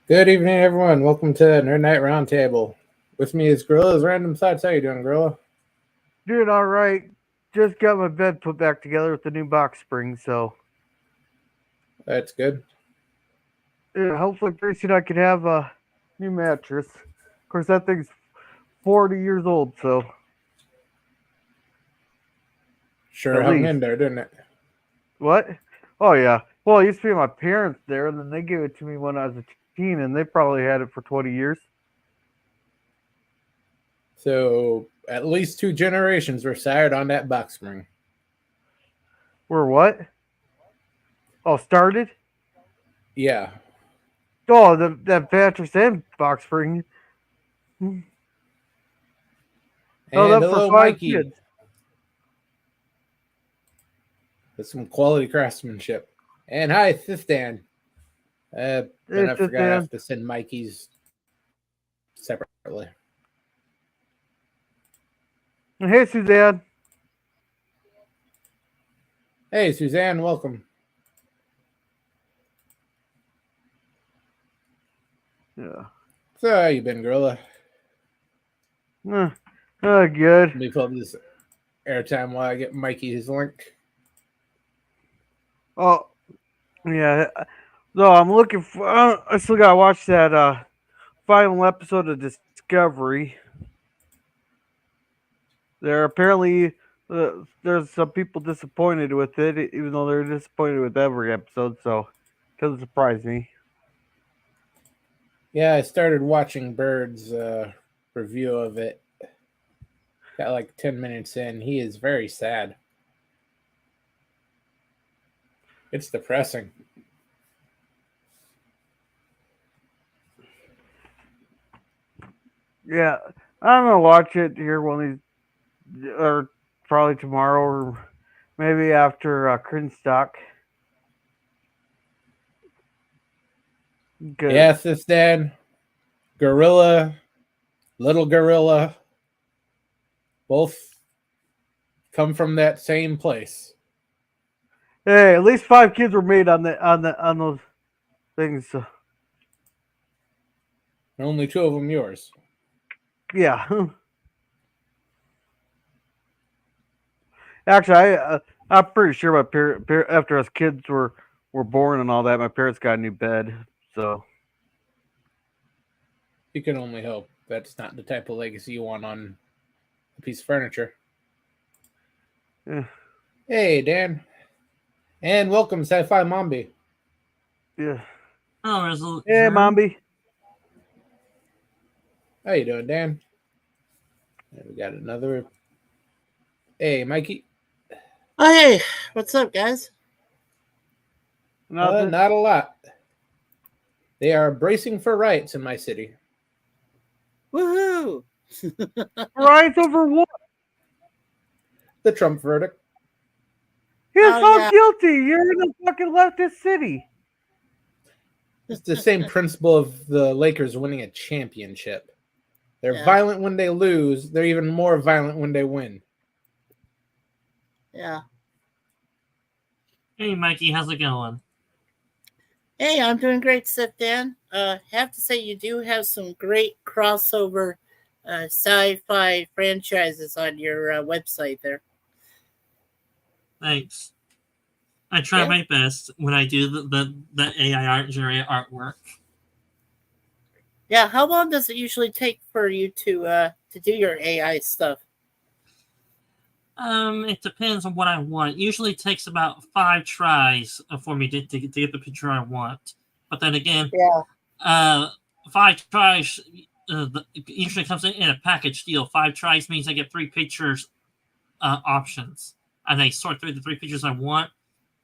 Good evening, everyone. Welcome to Nght Roundtable. With me is Gorilla's Random Thoughts. How you doing, Gorilla? Doing all right. Just got my bed put back together with the new box spring, so That's good. hopefully pretty soon I can have a new mattress. Of course, that thing's 40 years old, so Sure at hung least. in there, didn't it? What? Oh yeah. Well, it used to be my parents there, and then they gave it to me when I was a teen, and they probably had it for 20 years. So, at least two generations were sired on that box spring. We're what? Oh, started? Yeah. Oh, that mattress and box spring. Held And up for hello, 5 kids. Mikey. With some quality craftsmanship. And hi, Thiftan. Then I It's just forgot I have Dan. to send Mikey's separately. Hey, Suzanne. Hey, Suzanne, welcome. Yeah. So, how you been, Gorilla? Good. Let me fill up this airtime while I get Mikey's link. Oh, yeah. No, I'm looking for. I still gotta watch that final episode of Discovery. There apparently there's some people disappointed with it, even though they're disappointed with every episode. So doesn't surprise me. Yeah, I started watching Bird's review of it. Got like 10 minutes in. He is very sad. It's depressing. Yeah, I'm gonna watch it here one of these, or probably tomorrow, or maybe after Stock. Good. Yes, it's Dan. Gorilla, Little Gorilla, both come from that same place. Hey, at least 5 kids were made on those things. So, Only two of them yours. yeah. Actually, I'm pretty sure my after us kids were born and all that, my parents got a new bed. So You can only hope that's not the type of legacy you want on a piece of furniture. yeah, Hey, Dan. And welcome, Sci-Fi Mombi. yeah. Oh, there's a Hey, germ. Mombi. How you doing, Dan? And we got another. Hey, Mikey. Oh, hey, what's up, guys? Nothing. Not a lot. They are bracing for riots in my city. Woohoo! Riots over what? The Trump verdict. He's Oh, found yeah. guilty. You're in a fucking leftist city. It's the same principle of the Lakers winning a championship. They're Yeah. violent when they lose. They're even more violent when they win. Yeah. Hey, Mikey, how's it going? Hey, I'm doing great, Seth Dan. Have to say you do have some great crossover sci-fi franchises on your website there. Thanks. I try Yeah. my best when I do the AI art generated artwork. Yeah, how long does it usually take for you to do your AI stuff? It depends on what I want. Usually it takes about 5 tries for me to get the picture I want. But then again, Yeah. 5 tries usually comes in a package deal. 5 tries means I get 3 pictures options. And I sort through the 3 pictures I want.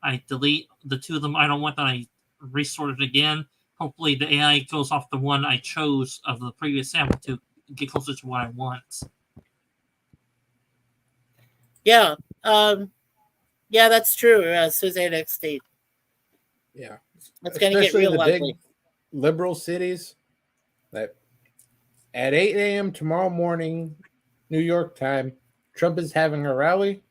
I delete the 2 of them I don't want, then I resort it again. Hopefully the AI goes off the one I chose of the previous sample to get closer to what I want. Yeah. Yeah, that's true. Suzanne X State. Yeah. It's going to get Especially real the ugly. big liberal cities that at 8 a.m. tomorrow morning, New York time, Trump is having a rally.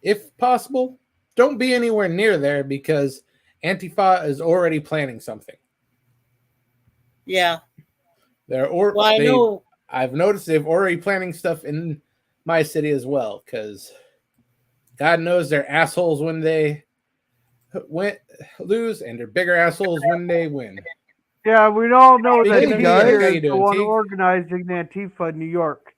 If possible, don't be anywhere near there because Antifa is already planning something. Yeah. Well, I know. I've noticed they've already planning stuff in my city as well, because God knows they're assholes when they lose, and they're bigger assholes when they win. Yeah, we all know that Speaking Hey, of Teague New York, guys. here how is you the doing, one Teague? organizing the Antifa in New York.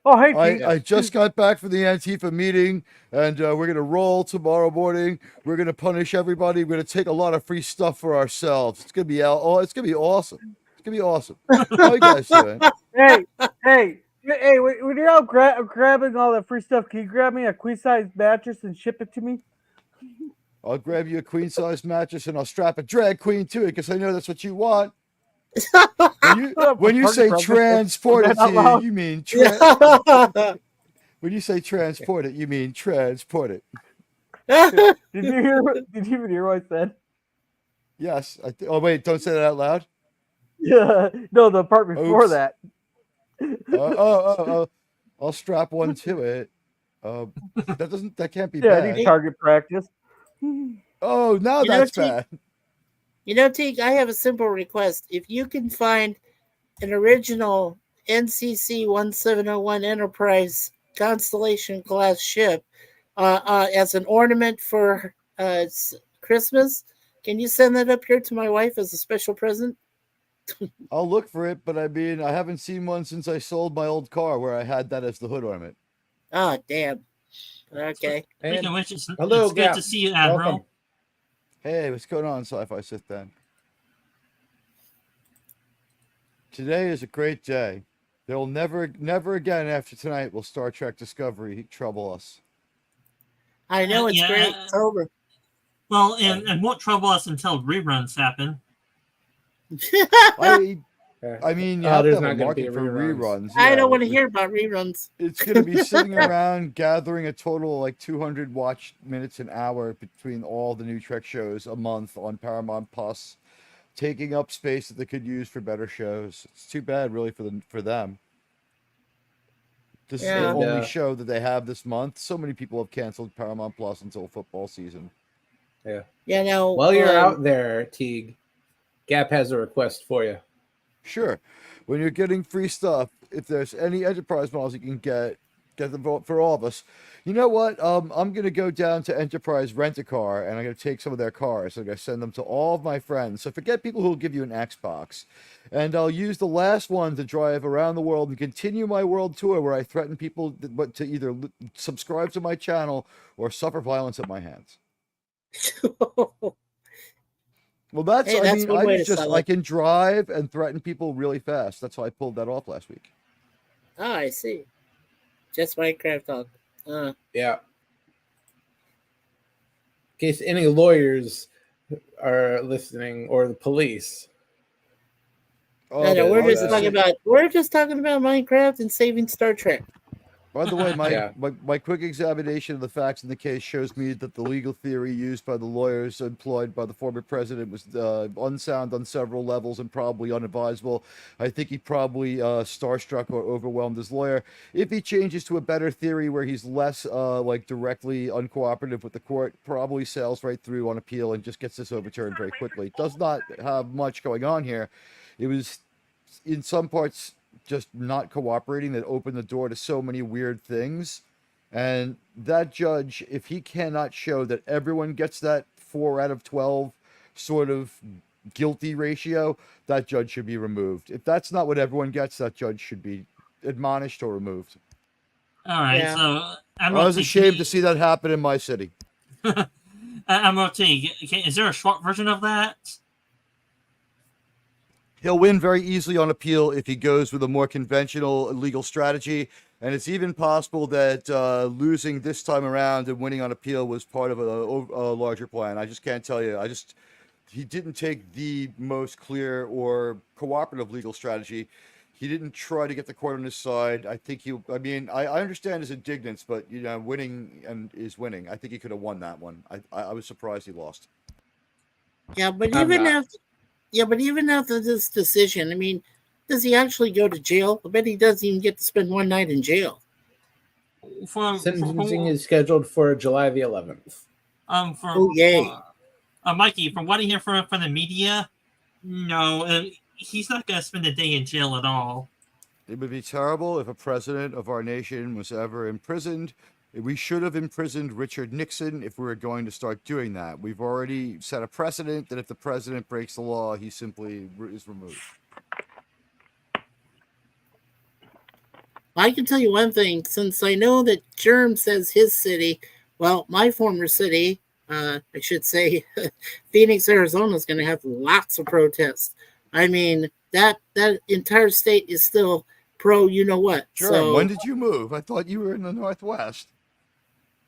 Oh, hey, Teague. I just got back from the Antifa meeting, and we're going to roll tomorrow morning. We're going to punish everybody. We're going to take a lot of free stuff for ourselves. It's going to be it's going to be awesome. It's going to be awesome. How you guys doing? Hey, when you're out grabbing all that free stuff, can you grab me a queen size mattress and ship it to me? I'll grab you a queen size mattress and I'll strap a drag queen to it because I know that's what you want. When you say transport it to you, you mean when you say transport it, you mean transport it. Did you even hear what I said? Yes. Oh wait, don't say that out loud. Yeah, no, the part before Oops. that. I'll strap one to it. That can't be Yeah, I bad. need target practice. Oh, now that's bad. You know, Teague, I have a simple request. If you can find an original NCC 1701 Enterprise Constellation class ship as an ornament for Christmas, can you send that up here to my wife as a special present? I'll look for it, but I mean, I haven't seen one since I sold my old car where I had that as the hood ornament. Oh, damn. Okay. Speaking of which, it's Hello, good to see you, Admiral. Welcome. Hey, what's going on, Sci-Fi Sit Down? Today is a great day. There will never again after tonight will Star Trek Discovery trouble us. I know it's Yeah. great. It's over. Well, and won't trouble us until reruns happen. I mean, you have to there's have a not gonna be market for reruns. reruns. I yeah. don't want to hear about reruns. It's going to be sitting around gathering a total of like 200 watch minutes an hour between all the new Trek shows a month on Paramount Plus, taking up space that they could use for better shows. It's too bad, really, for them. This is the only show that they have this month. So many people have canceled Paramount Plus until football season. Yeah. Yeah. Now, While you're out there, Teague, Gap has a request for you. Sure. When you're getting free stuff, if there's any Enterprise models you can get them for all of us. You know what? I'm going to go down to Enterprise Rent-A-Car, and I'm going to take some of their cars. I'm going to send them to all of my friends. So forget people who will give you an Xbox. And I'll use the last one to drive around the world and continue my world tour where I threaten people to either subscribe to my channel or suffer violence at my hands. Well, I can drive and threaten people really fast. That's how I pulled that off last week. Oh, I see. Just Minecraft talk. Yeah. In case any lawyers are listening or the police. No, we're just talking about Minecraft and saving Star Trek. By the way, my quick examination of the facts in the case shows me that the legal theory used by the lawyers employed by the former president was unsound on several levels and probably unadvisable. I think he probably starstruck or overwhelmed his lawyer. If he changes to a better theory where he's less directly uncooperative with the court, probably sails right through on appeal and just gets this overturned very quickly. Does not have much going on here. It was in some parts just not cooperating that opened the door to so many weird things. And that judge, if he cannot show that everyone gets that 4 out of 12 sort of guilty ratio, that judge should be removed. If that's not what everyone gets, that judge should be admonished or removed. All right, so I was ashamed to see that happen in my city. Admiral T, is there a short version of that? He'll win very easily on appeal if he goes with a more conventional legal strategy. And it's even possible that losing this time around and winning on appeal was part of a larger plan. I just can't tell you. He didn't take the most clear or cooperative legal strategy. He didn't try to get the court on his side. I think I understand his indignance, but winning is winning. I think he could have won that one. I was surprised he lost. Yeah, but even after this decision, I mean, does he actually go to jail? I bet he doesn't even get to spend one night in jail. Sentencing is scheduled for July the 11th. Yay. Mikey, from what I hear from the media, no, he's not going to spend a day in jail at all. It would be terrible if a president of our nation was ever imprisoned. We should have imprisoned Richard Nixon if we were going to start doing that. We've already set a precedent that if the president breaks the law, he simply is removed. I can tell you one thing, since I know that Germ says his city, well, my former city, I should say, Phoenix, Arizona is going to have lots of protests. I mean, that entire state is still pro, you know what. Germ, so, when did you move? I thought you were in the Northwest.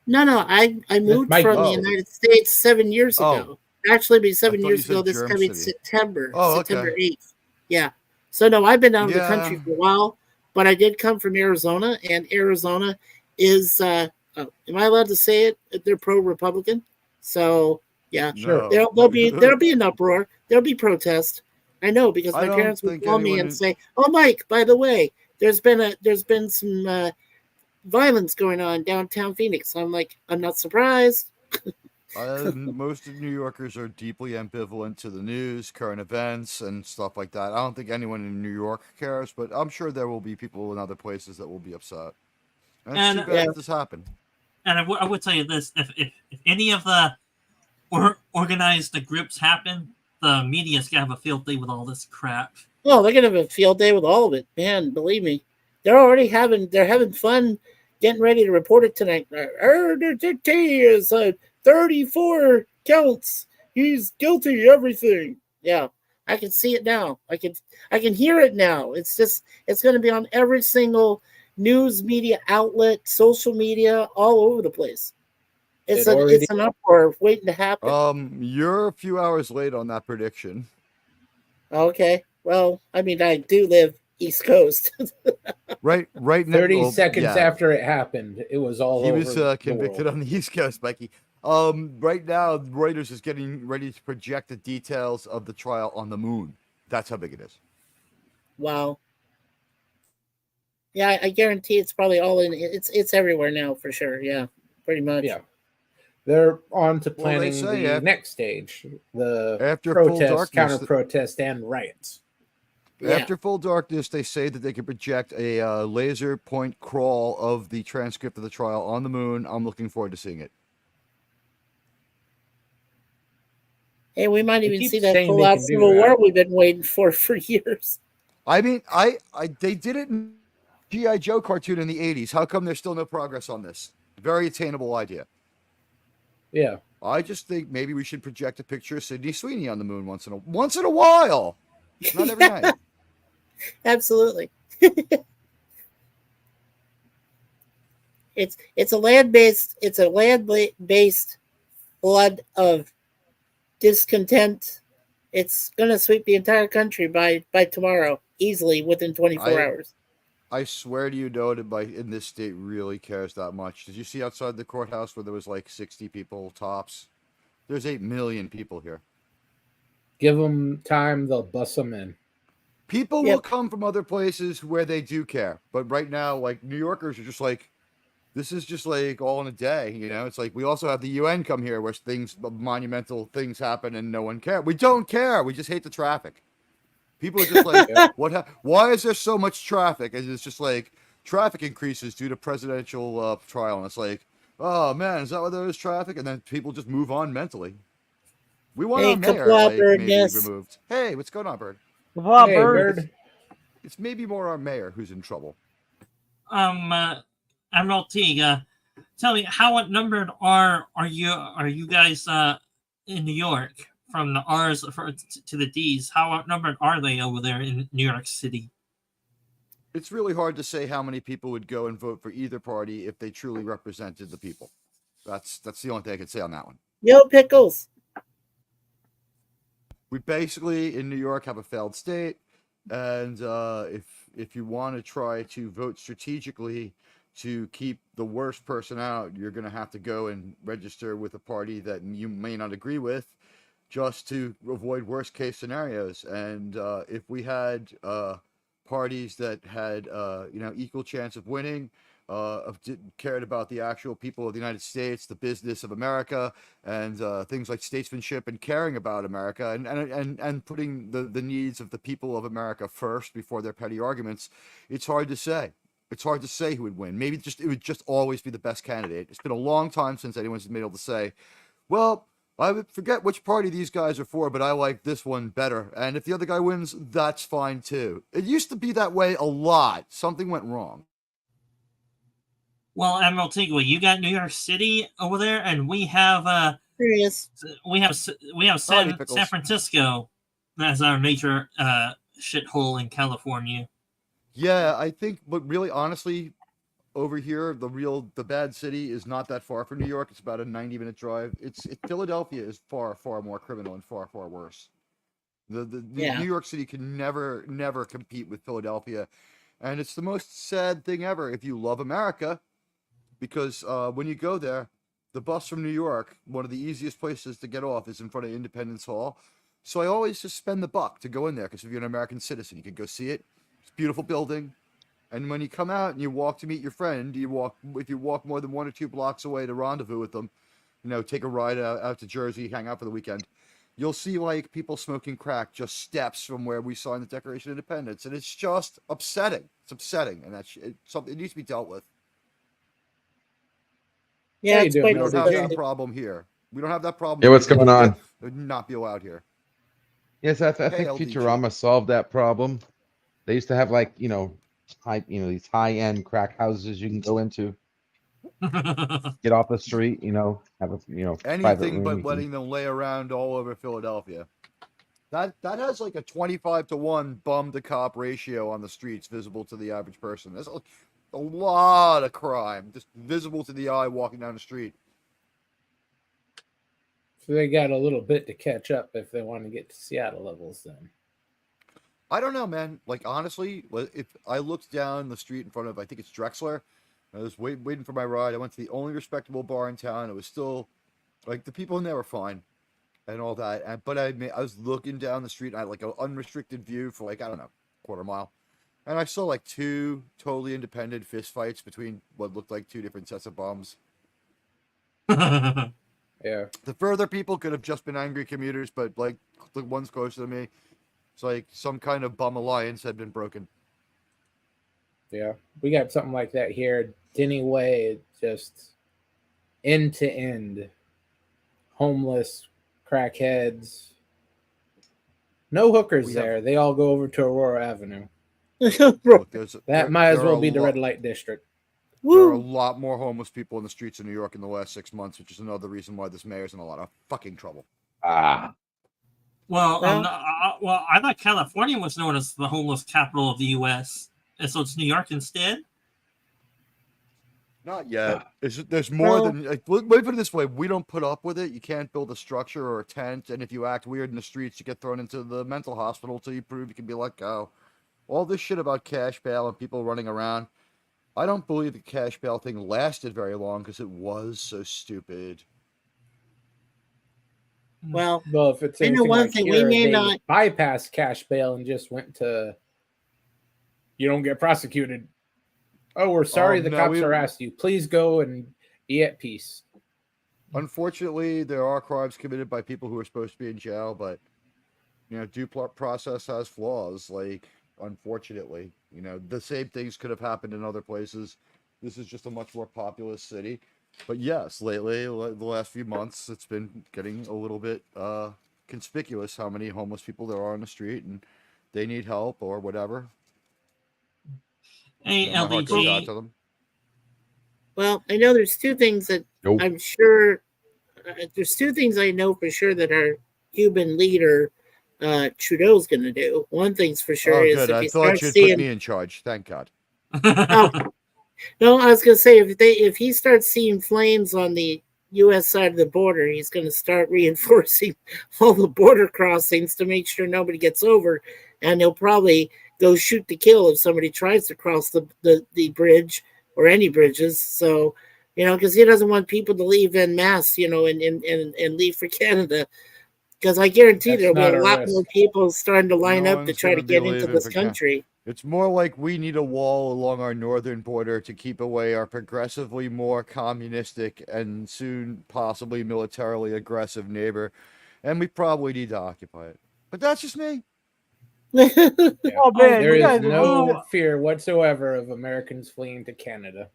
No, I moved from the United States 7 years ago. Actually, it'll be 7 years ago this coming September, September 8th. Yeah. So, no, I've been out of the country for a while, but I did come from Arizona, and Arizona is, am I allowed to say it? They're pro-Republican. So, yeah, Sure. There'll be an uproar. There'll be protest. I know, because my parents would call me and say, "Oh, Mike, by the way, there's been some violence going on downtown Phoenix." I'm like, I'm not surprised. Most of New Yorkers are deeply ambivalent to the news, current events, and stuff like that. I don't think anyone in New York cares, but I'm sure there will be people in other places that will be upset. And it's too bad that this happened. And I would tell you this: if any of the organized groups happen, the media's gonna have a field day with all this crap. Oh, they're gonna have a field day with all of it, man. Believe me, they're having fun, getting ready to report it tonight. Is 34 counts. He's guilty. Everything. Yeah, I can see it now. I can hear it now. It's going to be on every single news media outlet, social media, all over the place. It's an uproar waiting to happen. You're a few hours late on that prediction. Okay. Well, I mean, I do live East Coast. right now. 30 seconds after it happened, it was all over. He was convicted on the East Coast, Mikey. Right now, Reuters is getting ready to project the details of the trial on the moon. That's how big it is. Wow. Yeah, I guarantee it's probably all in. It's everywhere now for sure. Yeah, pretty much. Yeah. They're on to planning the next stage, the protest, counter-protest, and riots. After Full Darkness, they say that they can project a laser point crawl of the transcript of the trial on the moon. I'm looking forward to seeing it. Hey, we might even see that full-out Civil War we've been waiting for years. I mean, they did it in G.I. Joe cartoon in the 80s. How come there's still no progress on this? Very attainable idea. Yeah. I just think maybe we should project a picture of Sydney Sweeney on the moon once in a while. Not every night. Absolutely. It's a land-based flood of discontent. It's gonna sweep the entire country by tomorrow, easily within 24 hours. I swear to you, nobody in this state really cares that much. Did you see outside the courthouse where there was like 60 people tops? There's 8 million people here. Give them time, they'll bus them in. People will come from other places where they do care. But right now, like, New Yorkers are just like, this is just like all in a day, you know? It's like we also have the UN come here where monumental things happen and no one cares. We don't care. We just hate the traffic. People are just like, why is there so much traffic? And it's just like traffic increases due to presidential trial. And it's like, oh man, is that why there is traffic? And then people just move on mentally. We want our mayor maybe removed. Hey, what's going on, Bird? Hey, Bird. It's maybe more our mayor who's in trouble. Admiral Teague, tell me, how outnumbered are you guys in New York? From the R's to the D's, how outnumbered are they over there in New York City? It's really hard to say how many people would go and vote for either party if they truly represented the people. That's the only thing I can say on that one. Yo, pickles. We basically in New York have a failed state, and if you want to try to vote strategically to keep the worst person out, you're going to have to go and register with a party that you may not agree with, just to avoid worst case scenarios. And if we had parties that had equal chance of winning, cared about the actual people of the United States, the business of America, and things like statesmanship and caring about America, and putting the needs of the people of America first before their petty arguments, it's hard to say. It's hard to say who would win. Maybe it would just always be the best candidate. It's been a long time since anyone's been able to say, well, I would forget which party these guys are for, but I like this one better. And if the other guy wins, that's fine too. It used to be that way a lot. Something went wrong. Well, Admiral Tigwa, you got New York City over there, and we have San Francisco as our major shithole in California. Yeah, I think, but really, honestly, over here, the bad city is not that far from New York. It's about a 90-minute drive. Philadelphia is far, far more criminal and far, far worse. New York City can never compete with Philadelphia, and it's the most sad thing ever if you love America, because when you go there, the bus from New York, one of the easiest places to get off is in front of Independence Hall. So I always just spend the buck to go in there, because if you're an American citizen, you can go see it. It's a beautiful building. And when you come out and you walk to meet your friend, if you walk more than 1 or 2 blocks away to rendezvous with them, take a ride out to Jersey, hang out for the weekend, you'll see like people smoking crack just steps from where we signed the Declaration of Independence, and it's just upsetting. It's upsetting, and that's something that needs to be dealt with. Yeah, it's quite we don't have that problem here. We don't have that problem. Yeah, what's going on? Would not be allowed here. Yes, I think LDG. Futurama solved that problem. They used to have like these high-end crack houses you can go into, get off the street, have a anything but letting them lay around all over Philadelphia. That has like a 25-to-1 bum to cop ratio on the streets visible to the average person. There's a lot of crime just visible to the eye walking down the street. So they got a little bit to catch up if they want to get to Seattle levels then. I don't know, man. Like, honestly, if I looked down the street in front of, I think it's Drexler, I was waiting for my ride. I went to the only respectable bar in town. It was still, like, the people in there were fine and all that. But I was looking down the street, and I had, like, an unrestricted view for, like, I don't know, quarter mile. And I saw, like, 2 totally independent fist fights between what looked like 2 different sets of bums. Yeah. The further people could have just been angry commuters, but, like, the ones closer to me, it's like some kind of bum alliance had been broken. Yeah, we got something like that here. Denny Way, just end to end, homeless crackheads. No hookers there. They all go over to Aurora Avenue. Look, that might as well be the red light district. There are a lot more homeless people in the streets of New York in the last 6 months, which is another reason why this mayor's in a lot of fucking trouble. Well, I thought California was known as the homeless capital of the U.S., and so it's New York instead? Not yet. There's more than... Let me put it this way. We don't put up with it. You can't build a structure or a tent, and if you act weird in the streets, you get thrown into the mental hospital until you prove you can be let go. All this shit about cash bail and people running around, I don't believe the cash bail thing lasted very long because it was so stupid. Well, if it's anything one like thing here, we may they not bypass cash bail and just went to, you don't get prosecuted. Oh, we're sorry, the cops harassed you. Please go and be at peace. Unfortunately, there are crimes committed by people who are supposed to be in jail, but due process has flaws. Like, unfortunately, the same things could have happened in other places. This is just a much more populous city. But yes, lately, the last few months, it's been getting a little bit conspicuous how many homeless people there are on the street, and they need help or whatever. Hey, LDG. Well, I know there's 2 things that I'm sure. There's 2 things I know for sure that our Cuban leader Trudeau's going to do. One thing's for sure is good. if I he thought starts you'd put me in charge. Thank God. No, I was going to say if he starts seeing flames on the U.S. side of the border, he's going to start reinforcing all the border crossings to make sure nobody gets over, and he'll probably go shoot to kill if somebody tries to cross the bridge or any bridges. So, because he doesn't want people to leave en masse, and leave for Canada. Because I guarantee there'll be a lot more people starting to line up to try to get into this country. It's more like we need a wall along our northern border to keep away our progressively more communistic and soon possibly militarily aggressive neighbor, and we probably need to occupy it. But that's just me. Yeah. Oh man, There you is guys no fear whatsoever of Americans fleeing to Canada.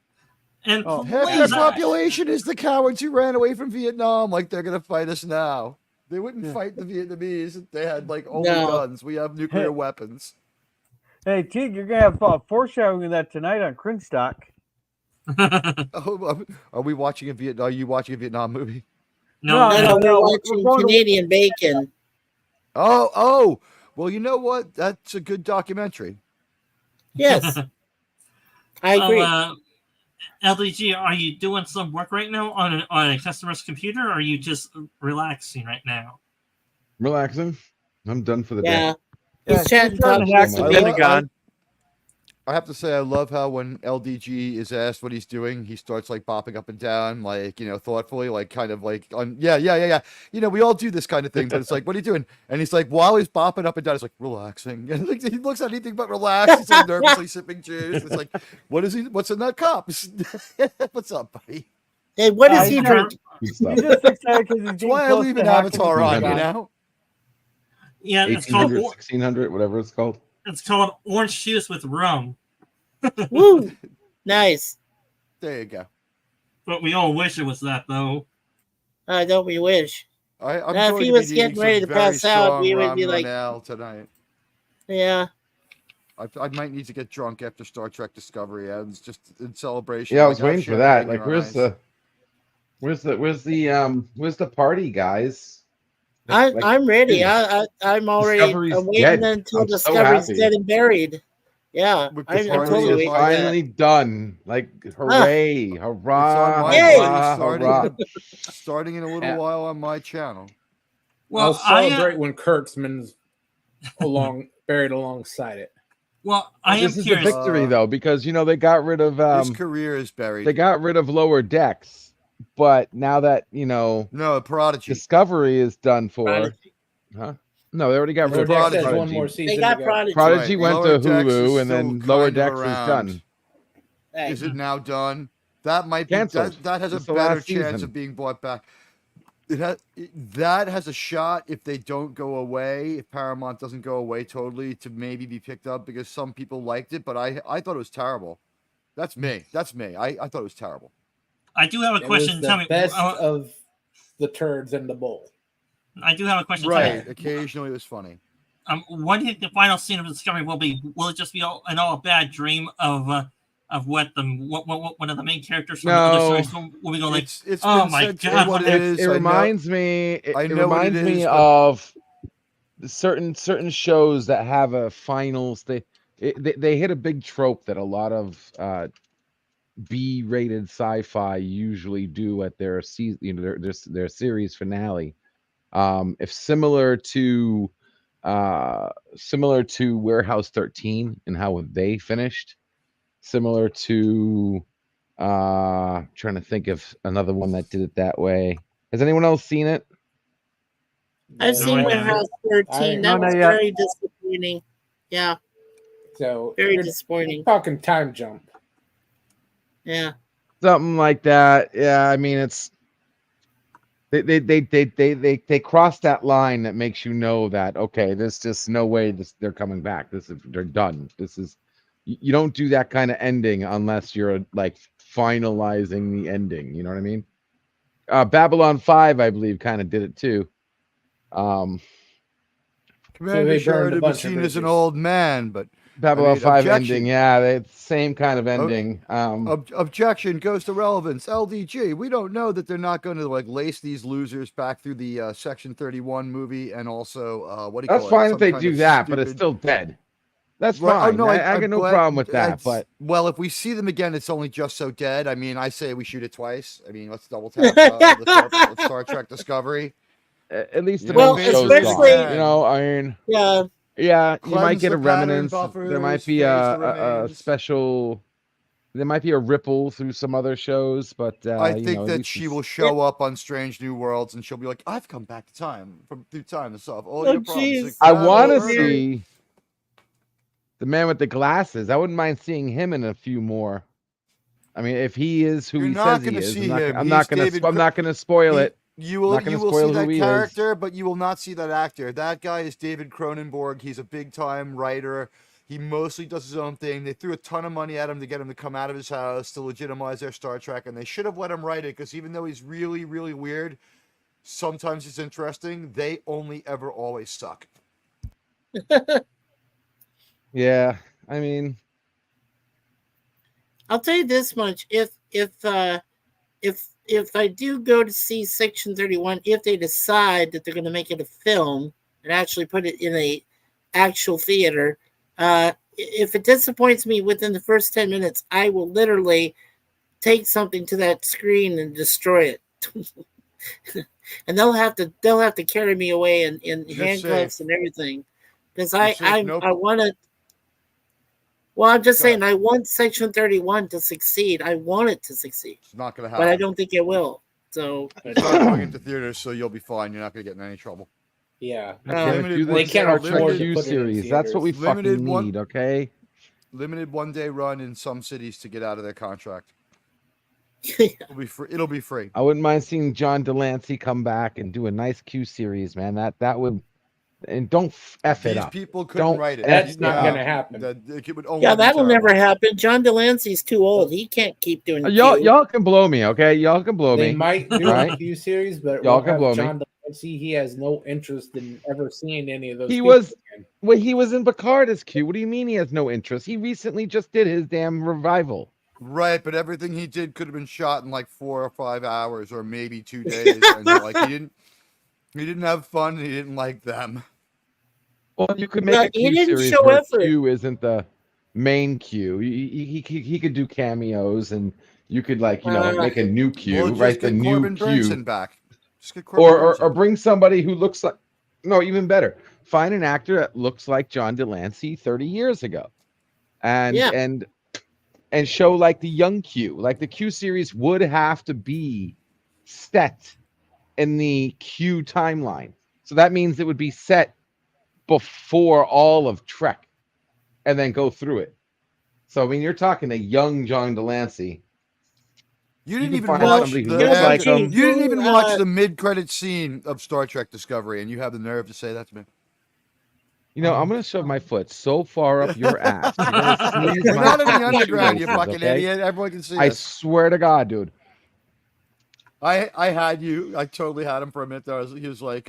And Oh. Half their please, population is the cowards who ran away from Vietnam, like they're gonna fight us now. They wouldn't Yeah. fight the Vietnamese if they had like only No. guns. We have nuclear weapons. Hey, Teague, you're gonna have foreshadowing of that tonight on Cringstock. Oh, are we watching a Vietnam? Are you watching a Vietnam movie? no, No, no, we're no, we're watching going to- Canadian Bacon. Oh. Well, you know what? That's a good documentary. Yes, I agree. LDG, are you doing some work right now on a customer's computer, or are you just relaxing right now? Relaxing. I'm done for the day. Yeah, Yeah, he's chatting he's trying top to hack with the I me. love- Pentagon. I have to say, I love how when LDG is asked what he's doing, he starts like bopping up and down, like, thoughtfully, like kind of like, yeah. We all do this kind of thing, but it's like, what are you doing? And he's like, while he's bopping up and down, he's like, relaxing. And like, he looks at anything but relaxed. He's like nervously sipping juice. It's like, what's in that cup? What's up, buddy? Hey, what does he he's drink? Good He's stuff. just excited because he's That's why I leave an avatar on, you know? Yeah, it's called 1800, 1600, whatever it's called. orange juice with rum. Woo! Nice. There you go. But we all wish it was that, though. Don't we wish? I'm Now, if going he to was be getting eating ready some to very pass out, strong we would be ramen like- ale tonight. Yeah. I might need to get drunk after Star Trek Discovery ends, just in celebration. Yeah, I Like, was have waiting for that. champagne Like, on ice. where's the party, guys? I'm ready. dude, I'm already. Discovery's I'm waiting dead. until I'm so Discovery's happy. dead and buried. Yeah, With I'm the totally party Discovery is waiting is for that. finally done. Like, hooray, hurrah, my Yay! hurrah, hurrah. starting in a little Yeah. while on my channel. I'll Well, I celebrate when Kurtzman's buried alongside it. I am This is the curious. victory, though, because they got rid of His career is buried. they got rid of Lower Decks, but now that No, Prodigy. Discovery is done for, Prodigy. huh? No, they already got Lower rid of Decks Prodigy. has one Prodigy. more season. They got to go. Prodigy. Prodigy Right. went Lower to Decks is Hulu, and still then Lower kind of Decks is around. done. Hey, Is it now done? That might be Canceled. that has a It's the better last chance season. of being brought back. That has a shot if they don't go away, if Paramount doesn't go away totally, to maybe be picked up, because some people liked it, but I thought it was terrible. That's me. I thought it was terrible. I do have a It question. was the Tell me. best of the turds in the bowl. I do have a question. Tell me, Right. Occasionally it was funny. what do you think the final scene of Discovery will be? Will it just be all a bad dream of what one of the main characters from the other No. series will be going like? It's Oh been my said to God, what what it the- is. It I know- reminds me. It I know what it reminds me is, but- of certain shows that have a finals. They hit a big trope that a lot of B-rated sci-fi usually do at their season, their series finale. If similar to Warehouse 13 and how they finished, similar to trying to think of another one that did it that way. Has anyone else seen it? I've No, seen I Warehouse 13. No, That was not yet. very disappointing. Yeah, So very you're disappointing. talking time jump. Yeah. Something like that. Yeah, I mean it's they cross that line that makes you know that okay, there's just no way they're coming back. They're done. You don't do that kind of ending unless you're like finalizing the ending. You know what I mean? Babylon 5, I believe, kind of did it too. Commander they burned a Sheridan was bunch of seen as an bridges. old man, but Babylon 5 objection. ending, yeah, it's same kind of ending. Objection goes to relevance. LDG, we don't know that they're not going to like lace these losers back through the Section 31 movie, and also what do you That's call fine it? if they Some do kind of that, but it's stupid- still dead. That's Right, fine. oh, no, I got I'm no glad- problem with that. it's- But well, if we see them again, it's only just so dead. I mean, I say we shoot it twice. I mean, let's double tap the Star Trek Discovery. at least the Well, main show's especially- gone. You know, I mean, Yeah. yeah, you might Cleanse get the a pattern remnant. There buffers, might be phase the a remains. special. There might be a ripple through some other shows, but I you think know, at that least she it's- will show up on Strange New Worlds, and she'll be like, "I've come back to time through time to solve all Oh, your problems." jeez. Like, I "Grab want to over." see. the man with the glasses. I wouldn't mind seeing him in a few more. I mean, if he is who You're he not says he gonna is, see I'm him. not He's gonna. David I'm not gonna spoil He- it. You Not will gonna you will spoil see who that he is. character, but you will not see that actor. That guy is David Cronenberg. He's a big time writer. He mostly does his own thing. They threw a ton of money at him to get him to come out of his house to legitimize their Star Trek, and they should have let him write it because even though he's really, really weird, sometimes it's interesting. They only ever always suck. Yeah, I mean, I'll tell you this much: if I do go to see Section 31, if they decide that they're going to make it a film and actually put it in a actual theater, if it disappoints me within the first 10 minutes, I will literally take something to that screen and destroy it. And they'll have to carry me away in You're handcuffs safe. and everything because You're safe. Nope. I want to. Well, I'm just Go saying ahead. I want Section 31 to succeed. I want it to succeed, It's not gonna but I happen. don't think it will. So It's not going into theaters, so you'll be fine. You're not gonna get in any trouble. Yeah. damn it, do Limited the one- They can't Star Trek afford to Q put it in series. That's what we theaters. Limited fucking one- need. Okay. Limited 1-day run in some cities to get out of their contract. yeah. It'll be free. It'll be free. I wouldn't mind seeing John Delancey come back and do a nice Q series, man. That would, and don't f it These up. people couldn't Don't write it. F That's not it going to up. happen. It would only Yeah, be that'll terrible. never happen. John Delancey's too old. He can't keep doing Q. Y'all can blow me, okay? Y'all can blow They me. might do right? a Q series, but it Y'all won't can have blow me. John Delancey. He has no interest in ever seeing any of those. He people was again. Well, he was in Picard as Q. What do you mean he has no interest? He recently just did his damn revival. Right, but everything he did could have been shot in like 4 or 5 hours, or maybe 2 days. And like he didn't have fun. And he didn't like them. Well, you could make Yeah, a he Q didn't series show where effort. Q isn't the main Q. He could do cameos, and you could make a new Q, Well, just right? The get new Corbin Q, Burnson back. Just get Corbin Burnson. or bring somebody who looks like, no, even better, find an actor that looks like John Delancey 30 years ago, and Yeah. and show like the young Q. Like the Q series would have to be set in the Q timeline, so that means it would be set before all of Trek, and then go through it. So I mean, you're talking a young John Delancey. You didn't can even find watch somebody who the looks like you him. didn't even watch the mid-credit scene of Star Trek Discovery, and you have the nerve to say that to me. You know, I'm gonna shove my foot so far up your ass. You're gonna sneeze We're my not in the fucking underground, you shoelaces, fucking okay? idiot. Everyone can see I us. swear to God, dude. I had you. I totally had him for a minute. He was like,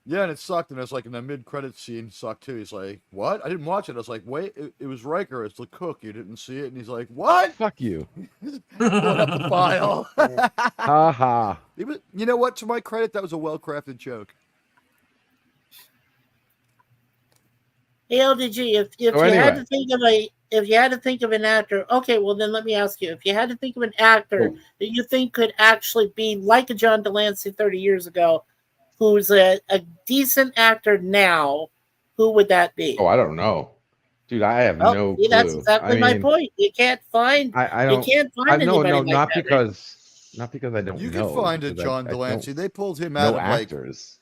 yeah, and it sucked. And I was like, in the mid-credit scene sucked too. He's like, what? I didn't watch it. I was like, wait, it was Riker. It's the cook. You didn't see it. And he's like, what? Fuck you. Pulling up the file. Ha ha. You know what? To my credit, that was a well-crafted joke. Hey, LDG, if you anyway. had to think of an actor, okay, well then let me ask you: if you had to think of an actor that you think could actually be like a John Delancey 30 years ago, who's a decent actor now, who would that be? Oh, I don't know, dude. I have no see, clue. that's exactly my point. You can't find. I don't. You can't find anybody no, like not that, because not because I don't You know. can find a because John I Delancey. don't They pulled him out know of like. actors.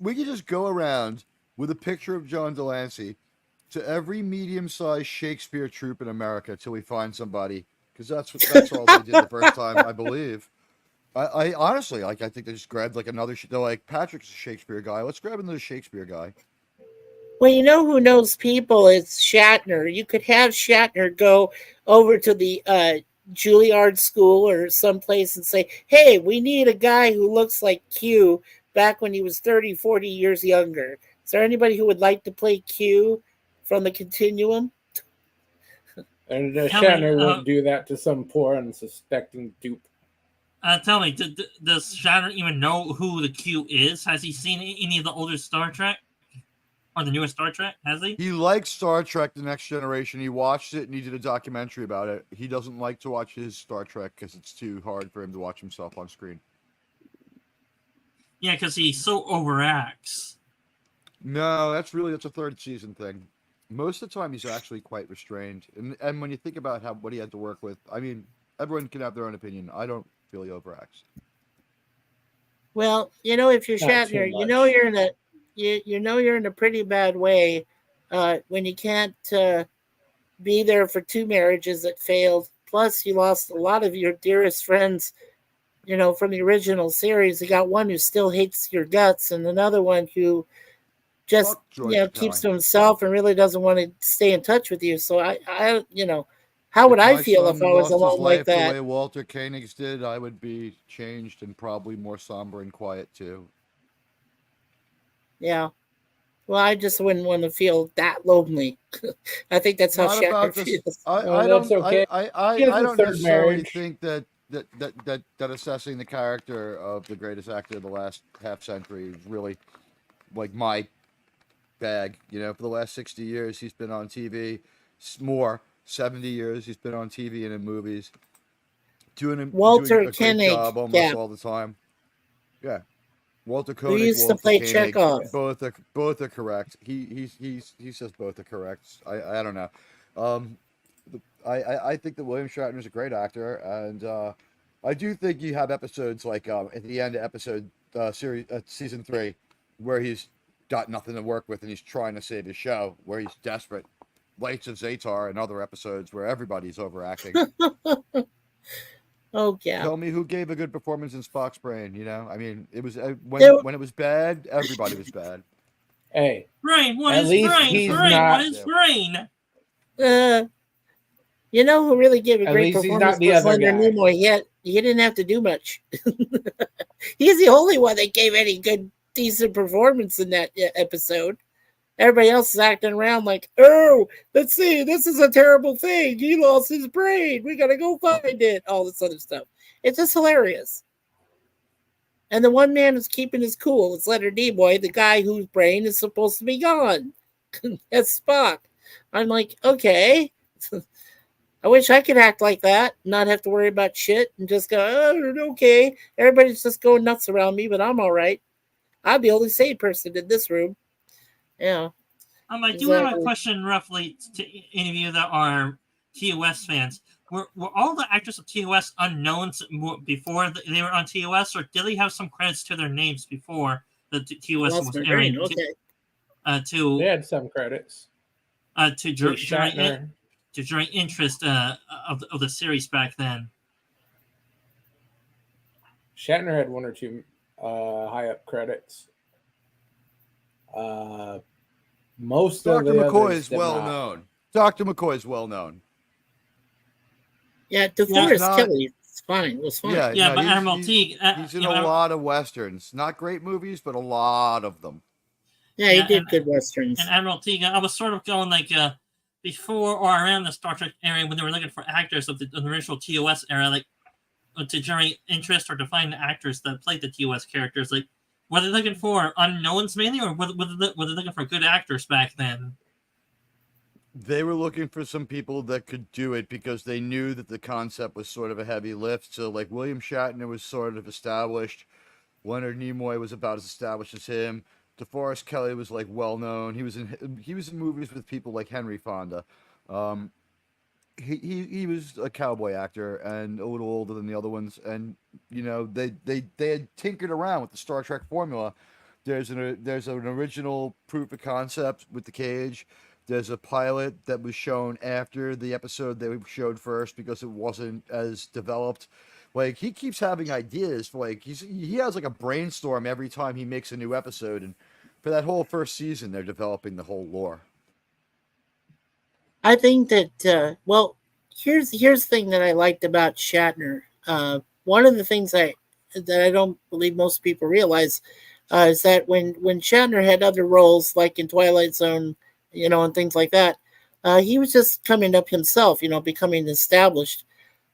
We could just go around with a picture of John Delancey to every medium-sized Shakespeare troupe in America till we find somebody, because that's all they did the first time, I believe. I honestly, like, I think they just grabbed like another. They're like, Patrick's a Shakespeare guy. Let's grab another Shakespeare guy. Well, you know who knows people? It's Shatner. You could have Shatner go over to the Juilliard School or someplace and say, hey, we need a guy who looks like Q back when he was 30, 40 years younger. Is there anybody who would like to play Q from the Continuum? And Tell me, Shatner wouldn't do that to some poor unsuspecting dupe. Tell me, does Shatner even know who the Q is? Has he seen any of the older Star Trek? Or the newest Star Trek? Has he? He likes Star Trek: The Next Generation. He watched it and he did a documentary about it. He doesn't like to watch his Star Trek because it's too hard for him to watch himself on screen. Yeah, because he so overacts. No, that's a third season thing. Most of the time, he's actually quite restrained. And when you think about what he had to work with, I mean, everyone can have their own opinion. I don't feel he overacts. Well, you know, if you're Not too Shatner, you much. know you're in a pretty bad way when you can't be there for 2 marriages that failed. Plus, you lost a lot of your dearest friends, from the original series. You got one who still hates your guts, and another one who just Fuck George keeps Takei. to himself and really doesn't want to stay in touch with you. So how would I feel if I was lost his alone like life the that? way Walter Koenig's did, I would be changed and probably more somber and quiet too. Yeah. Well, I just wouldn't want to feel that lonely. I think that's how Not Shatner about this. feels. I that's don't. okay. He has I a don't third necessarily marriage. think that assessing the character of the greatest actor of the last half century is really like my bag. For the last 60 years he's been on TV. More 70 years he's been on TV and in movies, doing Walter a great Koenig, job almost yeah, all the time. Yeah. Walter who Koenig, used to Walter play Koenig, Chekhov. both are correct. He says both are correct. I don't know. I think that William Shatner is a great actor, and I do think you have episodes like at the end of episode season 3, where he's got nothing to work with and he's trying to save his show, where he's desperate. Lights of Zatar and other episodes where everybody's overacting. Oh yeah. Tell me who gave a good performance in Spock's brain. I mean, it was when it was bad, everybody was bad. Hey, Brain, what At is least brain? he's Brain, not- what is brain? Who really gave a At great least he's performance not the was other Leonard guy. Nimoy. He didn't have to do much. He's the only one that gave any good, decent performance in that episode. Everybody else is acting around like, oh, let's see, this is a terrible thing. He lost his brain. We got to go find it. All this other stuff. It's just hilarious. And the one man who's keeping his cool is Leonard Nimoy, the guy whose brain is supposed to be gone. That's Spock. I'm like, okay. I wish I could act like that, not have to worry about shit, and just go, oh, okay. Everybody's just going nuts around me, but I'm all right. I'm the only sane person in this room. Yeah. I do have a question roughly to any of you that are TOS fans. Were all the actors of TOS unknowns before they were on TOS, or did they have some credits to their names before the TOS was airing? Okay. They had some credits. To generate interest of the series back then. Shatner had 1 or 2 high up credits. Most of Dr. the McCoy others is did well not. known. Dr. McCoy is well known. Yeah, DeForest not- Kelly. It's fine. It was fine. Yeah, but he's, Admiral he's, Teague. he's in a lot of westerns. Not great movies, but a lot of them. Yeah, he did good westerns. And Admiral Teague, I was sort of going like before or around the Star Trek era when they were looking for actors of the original TOS era, like to generate interest or to find the actors that played the TOS characters. Like, were they looking for unknowns mainly, or were they looking for good actors back then? They were looking for some people that could do it because they knew that the concept was sort of a heavy lift. So, like, William Shatner was sort of established. Leonard Nimoy was about as established as him. DeForest Kelly was like well known. He was in movies with people like Henry Fonda. He was a cowboy actor and a little older than the other ones. And they had tinkered around with the Star Trek formula. There's an original proof of concept with the cage. There's a pilot that was shown after the episode they showed first because it wasn't as developed. Like, he keeps having ideas for, like, he has like a brainstorm every time he makes a new episode, and for that whole first season they're developing the whole lore. I think that here's the thing that I liked about Shatner. One of the things that I don't believe most people realize is that when Shatner had other roles like in Twilight Zone, and things like that, he was just coming up himself, becoming established.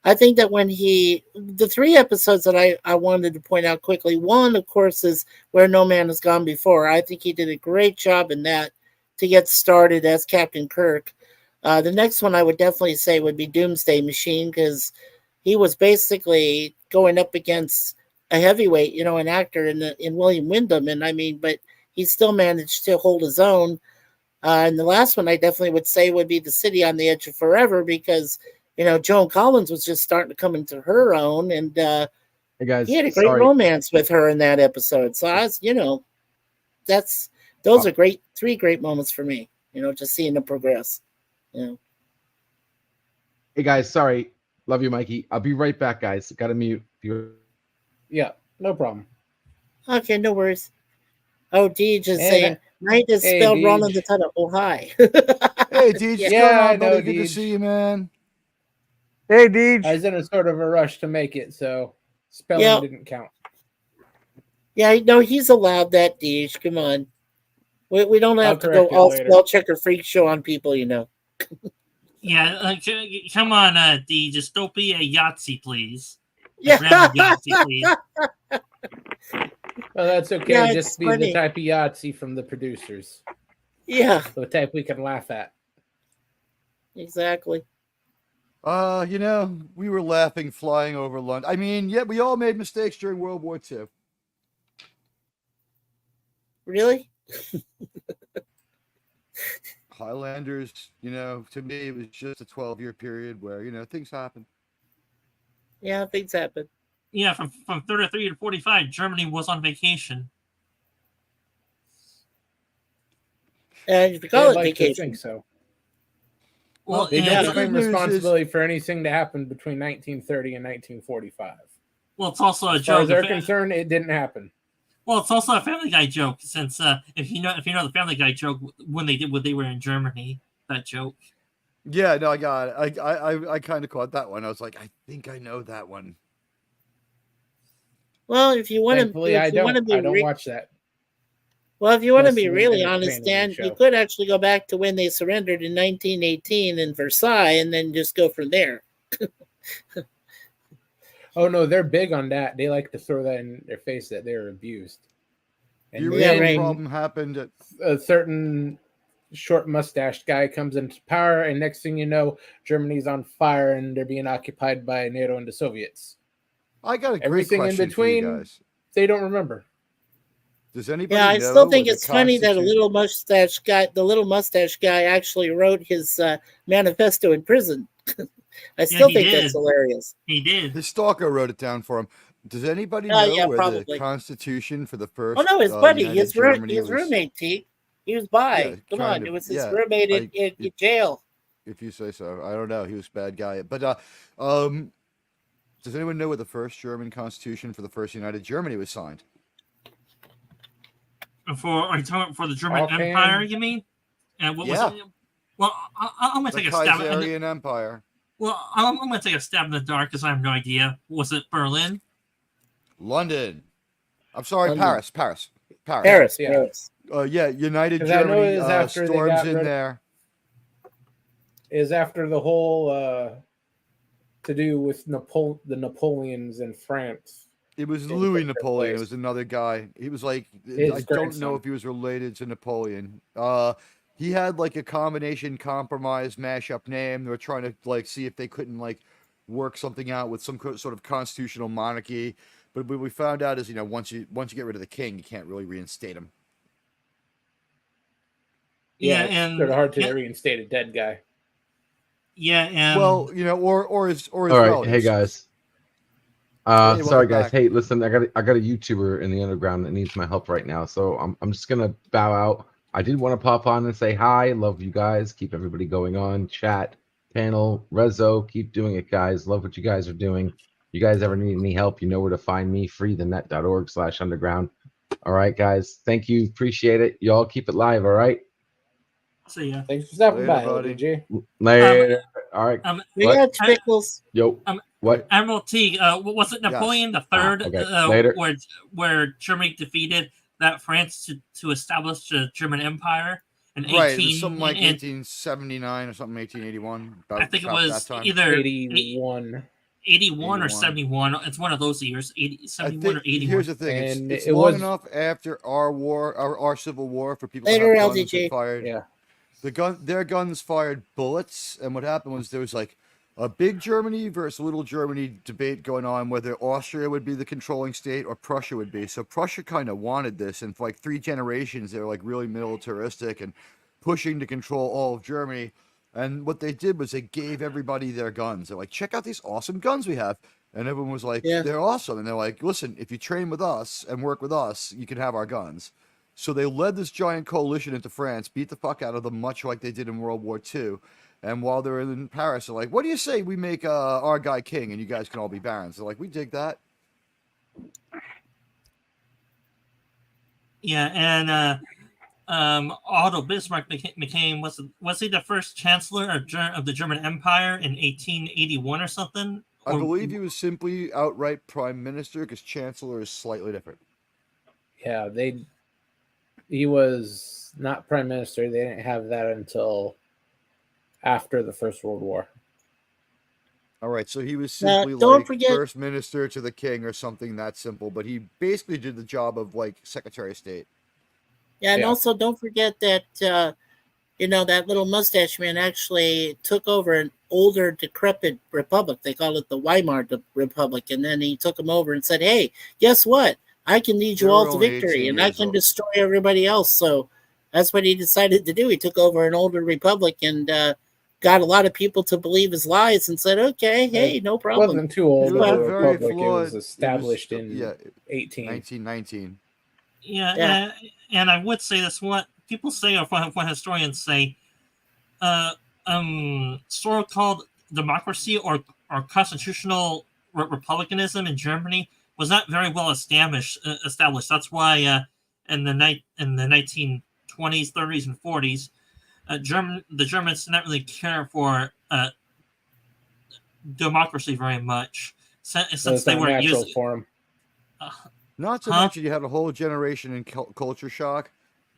I think that when the 3 episodes that I wanted to point out quickly, one, of course, is Where No Man Has Gone Before. I think he did a great job in that to get started as Captain Kirk. The next one I would definitely say would be Doomsday Machine, because he was basically going up against a heavyweight, an actor in William Wyndham. And I mean, but he still managed to hold his own. And the last one I definitely would say would be The City on the Edge of Forever, because Joan Collins was just starting to come into her own, and Hey guys, he had a great romance with her in that episode. So those are 3 great moments for me. just seeing them progress. Hey guys, sorry. Love you, Mikey. I'll be right back, guys. Gotta mute. Yeah, no problem. Okay, no worries. Oh, Deej is Hey, saying Nght is hey, spelled wrong Deej. in the title. Oh, hi. Hey, Deej, what's Yeah, going I on, know, buddy? Good to Deej. see you, man. Hey, I Deej. was in a sort of a rush to make it, so spelling Yeah. didn't count. Yeah, no, he's allowed that, Deej. Come on. We don't have I'll to go correct it all later. spell checker freak show on people, Yeah, come on, D. Just don't be a Yahtzee, please. Yeah. Grammar Yahtzee, please. Well, that's okay. Yeah, it's Just be funny. the type of Yahtzee from the producers. Yeah, The type we can laugh at. exactly. We were laughing flying over London. I mean, yeah, we all made mistakes during World War II. Really? Highlanders, to me, it was just a 12-year period where, things happen. Yeah, things happen. Yeah, from 33 to 45, Germany was on vacation. And if you They'd call it like to vacation. think so. Well, They yeah, don't the claim good news is- responsibility for anything that happened between 1930 and 1945. well, it's also a As far as joke. they're concerned, it didn't happen. Well, it's also a Family Guy joke. Since if you know the Family Guy joke when they were in Germany, that joke. Yeah, no, I got it. I kind of caught that one. I was like, I think I know that one. Well, if you want to, Thankfully, I don't watch that. well, if you want to Unless be it's an really honest, entertaining Dan, you show. could actually go back to when they surrendered in 1918 in Versailles, and then just go from there. Oh no, they're big on that. They like to throw that in their face that they were abused. The And original right. problem happened at a certain short mustached guy comes into power, and next thing you know, Germany's on fire and they're being occupied by NATO and the Soviets. I got a great Everything in question for you between, guys. they don't remember. Does anybody Yeah, I know still think where it's funny that the little mustache guy actually wrote his manifesto in prison. I still he think did. that's hilarious. He did. His stalker wrote it down for him. Does anybody Oh, know yeah, where probably. the Constitution for the first Oh no, his buddy, United his Germany roommate, T. He was by. Yeah, Come kind on, of, it was his yeah. roommate in jail. If you say so. I don't know. He was a bad guy. But does anyone know where the first German Constitution for the first United Germany was signed? Are you talking for the German Offhand? Empire? You mean? And what Yeah. was it? Well, I'm gonna The take a stab. Kaiserian Empire. Well, I'm gonna take a stab in the dark because I have no idea. Was it Berlin? London. I'm sorry, London. Paris. Paris, Yeah. Paris. Yeah, United 'Cause I know Germany it was after they storms got in rid of- there. Is after the whole to do with the Napoleons in France. It was Yeah, Louis took Napoleon. It place. was another guy. He was like, His I don't grandson. know if he was related to Napoleon. He had like a combination compromise mashup name. They were trying to like see if they couldn't like work something out with some sort of constitutional monarchy. But what we found out is, once you get rid of the king, you can't really reinstate him. Yeah, it's and sort of hard to reinstate a dead guy. yeah, and Well, or his All right, relatives. hey guys. Hey, Sorry welcome guys. back. Hey, listen, I got a YouTuber in the underground that needs my help right now, so I'm just gonna bow out. I did want to pop on and say hi. Love you guys. Keep everybody going on. Chat, panel, Rezo, keep doing it, guys. Love what you guys are doing. You guys ever need any help, you know where to find me. freethennet.org/underground. All right, guys. Thank you. Appreciate it. Y'all keep it live. All right. see ya. Thanks for stopping Later, by, buddy. LDJ. Later. All right. We What? got Pickles. Yo. What? Admiral T. Was it Napoleon the Third? okay. Later. Where Germany defeated that France to establish the German Empire in Right, it 18 was something like and 1879 or something, 1881. I think it about was that time. either 81. 81 or 81. 71. It's one of those years, 71 or 81. Here's the thing: And it's it long was- enough after our Civil War for people Later, to have guns LDJ. that fired. Yeah. Their guns fired bullets, and what happened was there was like a big Germany versus little Germany debate going on whether Austria would be the controlling state or Prussia would be. So Prussia kind of wanted this, and for like 3 generations they were like really militaristic and pushing to control all of Germany. And what they did was they gave everybody their guns. They're like, check out these awesome guns we have. And everyone was like, Yeah. they're awesome. And they're like, listen, if you train with us and work with us, you can have our guns. So they led this giant coalition into France, beat the fuck out of them, much like they did in World War II. And while they're in Paris, they're like, "What do you say we make our guy king, and you guys can all be barons?" They're like, "We dig that." Yeah, and Otto Bismarck became was he the first chancellor of the German Empire in 1881 or something? I believe he was simply outright prime minister, because chancellor is slightly different. Yeah, he was not prime minister. They didn't have that until after the First World War. All right, so he was simply first minister to the king or something that simple, but he basically did the job of like Secretary of State. Yeah, and also don't forget that that little mustache man actually took over an older, decrepit republic. They call it the Weimar Republic, and then he took him over and said, "Hey, guess what? I can lead you all to victory, and I can destroy everybody else." So that's what he decided to do. He took over an older republic and got a lot of people to believe his lies and said, "Okay, hey, no problem." It wasn't too old. It was very Republic. flawed. It was established in 1919. Yeah, and I would say this: what people say, or what historians say, so-called democracy or constitutional republicanism in Germany was not very well established. That's why in the 1920s, 30s, and 40s, the Germans did not really care for democracy very much, since they were using form. Not to mention, you had a whole generation in culture shock.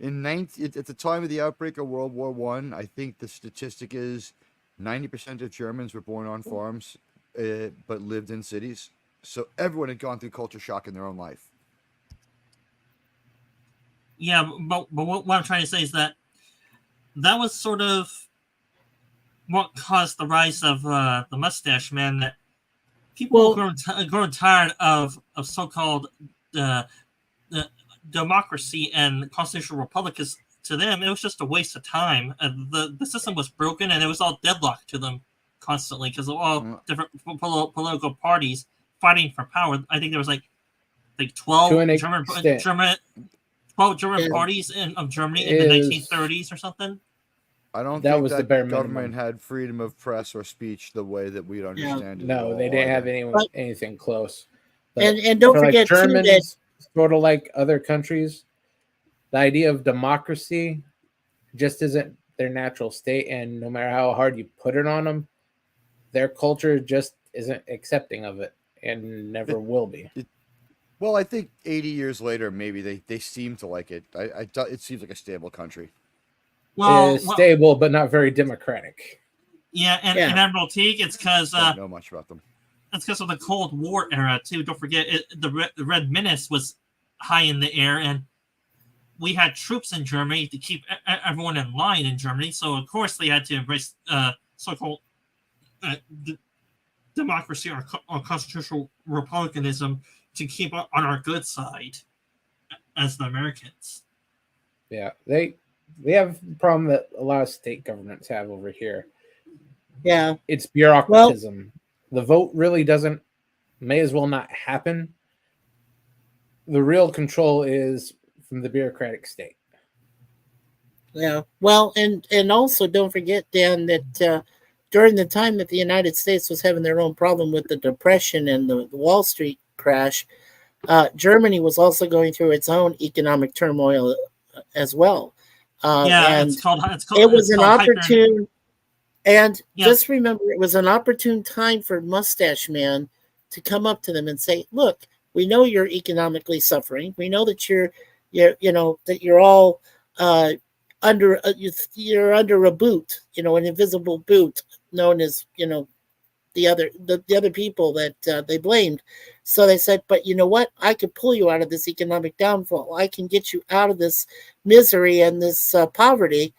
At the time of the outbreak of World War I think the statistic is 90% of Germans were born on farms, but lived in cities. So everyone had gone through culture shock in their own life. Yeah, but what I'm trying to say is that was sort of what caused the rise of the mustache man. That people grown tired of so-called democracy and constitutional republic, because to them it was just a waste of time. The system was broken, and it was all deadlocked to them constantly, because of all different political parties fighting for power. I think there was like 12 German parties of Germany in the 1930s or something. I don't think that the government had freedom of press or speech the way that we'd understand it. No, they didn't have anything close. But and don't forget, Germans, too, that sort of like other countries, the idea of democracy just isn't their natural state, and no matter how hard you put it on them, their culture just isn't accepting of it and never will be. Well, I think 80 years later, maybe they seem to like it. It seems like a stable country. Well, stable, but not very democratic. Yeah, and Admiral Teague, it's because I don't know much about them. It's because of the Cold War era too. Don't forget, the Red Menace was high in the air, and we had troops in Germany to keep everyone in line in Germany. So of course they had to embrace so-called democracy or constitutional republicanism to keep on our good side as the Americans. Yeah, they have a problem that a lot of state governments have over here. Yeah, it's bureaucratism. The vote really may as well not happen. The real control is from the bureaucratic state. Yeah, well, and also don't forget, Dan, that during the time that the United States was having their own problem with the Depression and the Wall Street crash, Germany was also going through its own economic turmoil as well. And it was an opportune. And just remember, it was an opportune time for Mustache Man to come up to them and say, "Look, we know you're economically suffering. We know that you're all under a boot, an invisible boot known as the other people that they blamed." So they said, "But you know what? I could pull you out of this economic downfall. I can get you out of this misery and this poverty,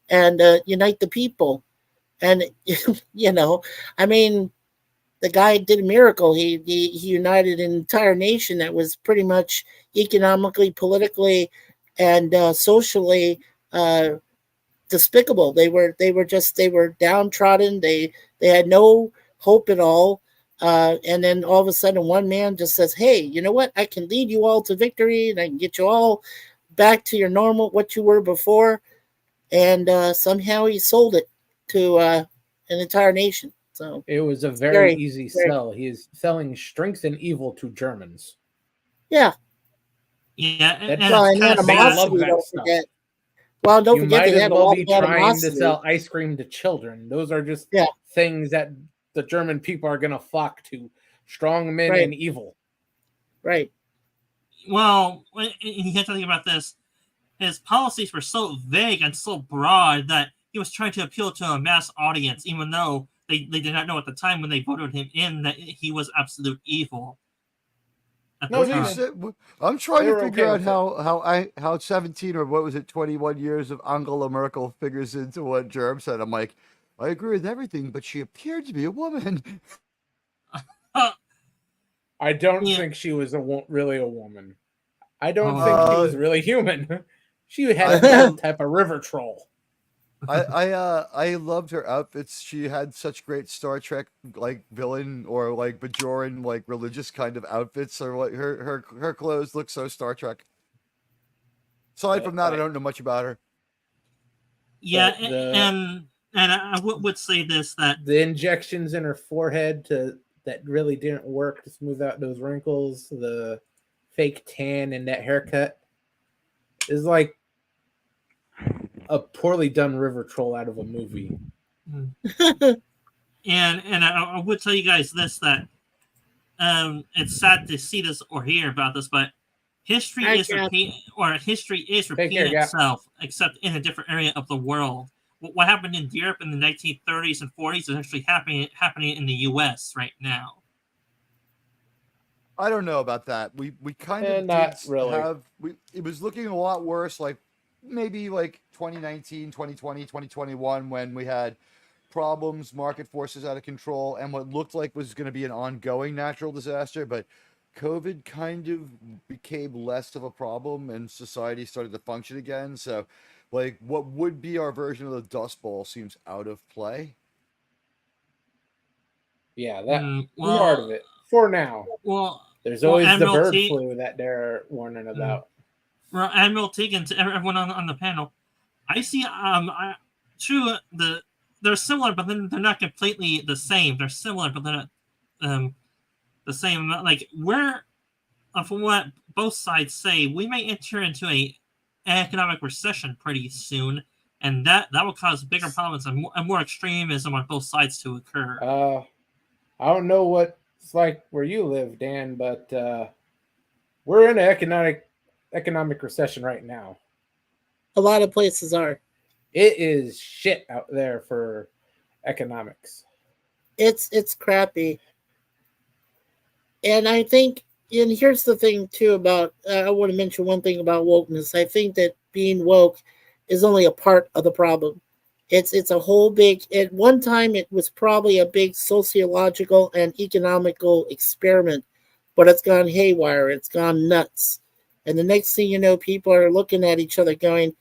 and unite the people." And I mean, the guy did a miracle. He united an entire nation that was pretty much economically, politically, and socially despicable. They were downtrodden. They had no hope at all. And then all of a sudden, one man just says, "Hey, you know what? I can lead you all to victory, and I can get you all back to your normal, what you were before, and somehow he sold it to an entire nation. So It was a very Very, easy very- sell. He is selling strength and evil to Germans. yeah, Yeah, That- and well, it's and kind of They sad. love animosity. that Don't stuff. forget. Well, don't You forget might they as had a well lot be of trying to animosity. sell ice cream to children. Those are just Yeah. things that the German people are going to flock to. Strong men Right. and evil. Right. Well, you have to think about this. His policies were so vague and so broad that he was trying to appeal to a mass audience, even though they did not know at the time when they voted him in that he was absolute evil. At No, the they time. said- I'm trying They to were figure okay out with how 17 or what was it 21 years of Angela Merkel figures into what Germ said. I'm like, I agree with everything, but she appeared to be a woman. I don't Yeah. think she was really a woman. I don't Oh. think she was really human. She had I- that type of river troll. I loved her outfits. She had such great Star Trek like villain or like Bajoran like religious kind of outfits. Or like her clothes look so Star Trek. Aside from that, I don't know much about her. Yeah, But the- and I would say this, that The injections in her forehead that really didn't work to smooth out those wrinkles, the fake tan and that haircut is like a poorly done river troll out of a movie. and I would tell you guys this, that it's sad to see this or hear about this, but history I is can't. history is Take care, repeating Gap. itself, except in a different area of the world. What happened in Europe in the 1930s and 40s is actually happening in the U.S. right now. I don't know about that. We kind of Not did really. have it was looking a lot worse like maybe like 2019, 2020, 2021 when we had problems, market forces out of control and what looked like was going to be an ongoing natural disaster, but COVID kind of became less of a problem and society started to function again. So like what would be our version of the Dust Bowl seems out of play. Yeah, that Well, part of it for now. Well, There's well, always the Admiral bird T- flu that they're warning about. well, Admiral Tegan, to everyone on the panel, I see they're similar, but then they're not completely the same. They're similar, but they're not the same. Like from what both sides say, we may enter into an economic recession pretty soon, and that will cause bigger problems and more extremism on both sides to occur. I don't know what it's like where you live, Dan, but we're in an economic recession right now. A lot of places are. It is shit out there for economics. It's crappy. And I think, and here's the thing too about, I want to mention one thing about wokeness. I think that being woke is only a part of the problem. It's a whole big, at one time it was probably a big sociological and economical experiment, but it's gone haywire. It's gone nuts. And the next thing you know, people are looking at each other going,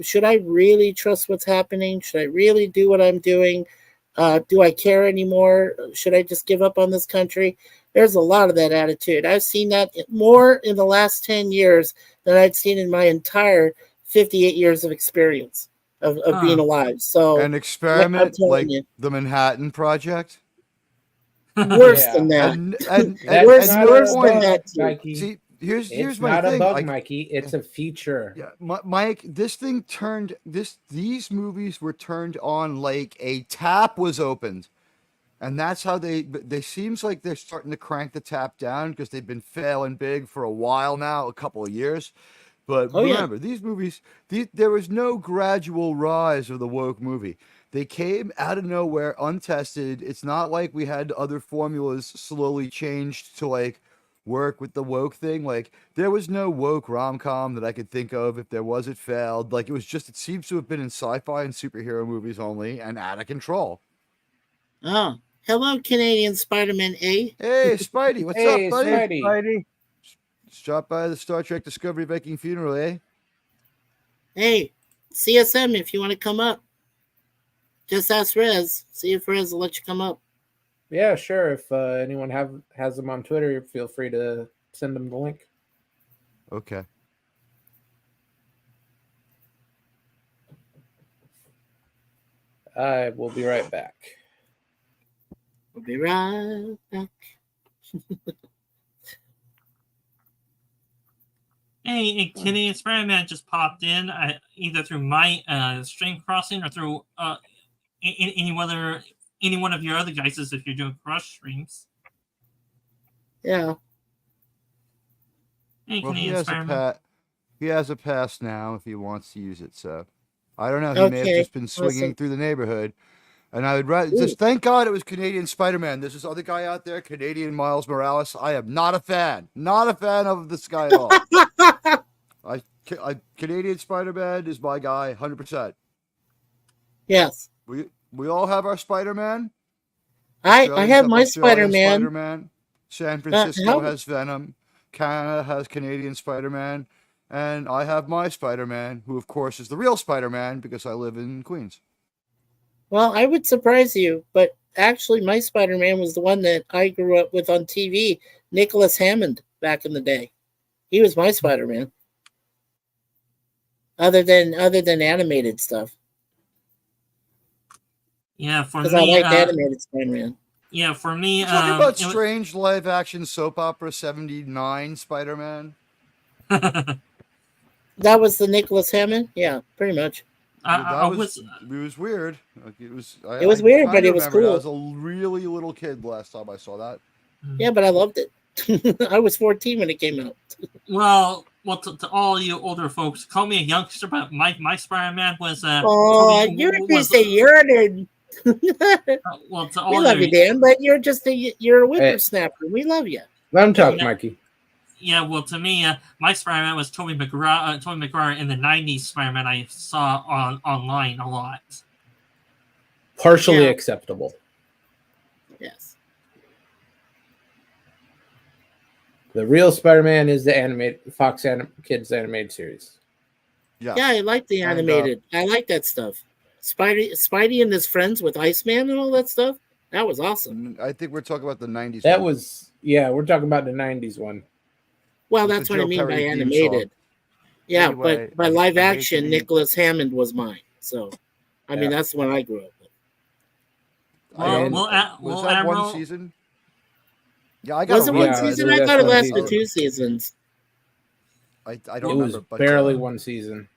should I really trust what's happening? Should I really do what I'm doing? Do I care anymore? Should I just give up on this country? There's a lot of that attitude. I've seen that more in the last 10 years than I'd seen in my entire 58 years of experience of being alive. So An experiment telling like you. the Manhattan Project. worse Yeah. than that. And That's Worse- not worse a than bug, that, too. Mikey. see, here's It's my not thing. a bug, like, Mikey. It's a feature. yeah, Mike, this thing turned these movies were turned on like a tap was opened. And that's how they seems like they're starting to crank the tap down because they've been failing big for a while now, a couple of years. But Oh, yeah. remember, these movies, there was no gradual rise of the woke movie. They came out of nowhere, untested. It's not like we had other formulas slowly changed to like work with the woke thing. Like there was no woke rom-com that I could think of. If there was, it failed. Like it seems to have been in sci-fi and superhero movies only and out of control. Oh, hello, Canadian Spider-Man A. Hey, Spidey, what's Hey, up, buddy? Spidey. Spidey. Stop by the Star Trek Discovery Viking funeral, eh? Hey, CSM, if you want to come up, just ask Rez. See if Rez will let you come up. Yeah, sure. If anyone has them on Twitter, feel free to send them the link. Okay. I will be right back. We'll be right back. Hey, Canadian Spider-Man just popped in, either through my stream crossing or through any one of your other guys' if you're doing cross streams. Yeah. Hey, Well, Canadian Spider-Man. he has a pass now if he wants to use it. So I don't know. He may have Okay, just been swinging listen. through the neighborhood. And I would rather Ooh. just thank God it was Canadian Spider-Man. There's this other guy out there, Canadian Miles Morales. I am not a fan. Not a fan of this guy at all. Canadian Spider-Man is my guy, 100%. Yes. We all have our Spider-Man. I Australians have my Australian Spider-Man. Spider-Man. San Francisco how- has Venom. Canada has Canadian Spider-Man. And I have my Spider-Man, who of course is the real Spider-Man because I live in Queens. Well, I would surprise you, but actually my Spider-Man was the one that I grew up with on TV, Nicholas Hammond, back in the day. He was my Spider-Man. Other than animated stuff. Yeah, for Because I me, liked animated Spider-Man. yeah, for me, Talking about it was- strange live-action soap opera 79 Spider-Man. That was the Nicholas Hammond? Yeah, pretty much. It was weird. Like, it was weird, but kinda it was remembered cool. I was a really little kid last time I saw that. Yeah, but I loved it. I was 14 when it came out. Well, to all you older folks, call me a youngster, but my Spider-Man was Oh, you're just a yearning. well, to We all love your, you, Dan, but you're a whippersnapper. We love you. Let him talk, Yeah. Mikey. yeah, well, to me, my Spider-Man was Tobey Maguire in the '90s Spider-Man I saw online a lot. Partially Yeah. acceptable. Yes. The real Spider-Man is the Fox Kids animated series. Yeah. Yeah, I like the And, animated. I like that stuff. Spidey and his friends with Iceman and all that stuff. That was awesome. I think we're talking about the 90s. That one. was, yeah, we're talking about the 90s one. Well, With that's the what I Joe mean by Perry theme animated. song. Yeah, Anyway, but by I live hate to action, be- Nicholas Hammond was mine. So, I mean, Yeah. that's the one I grew up with. Well, And- Was that Admiral, one season? Yeah, I got Was it one Yeah, season? I I believe thought it that's one lasted season. 2 seasons. I don't It remember. was but, barely one season.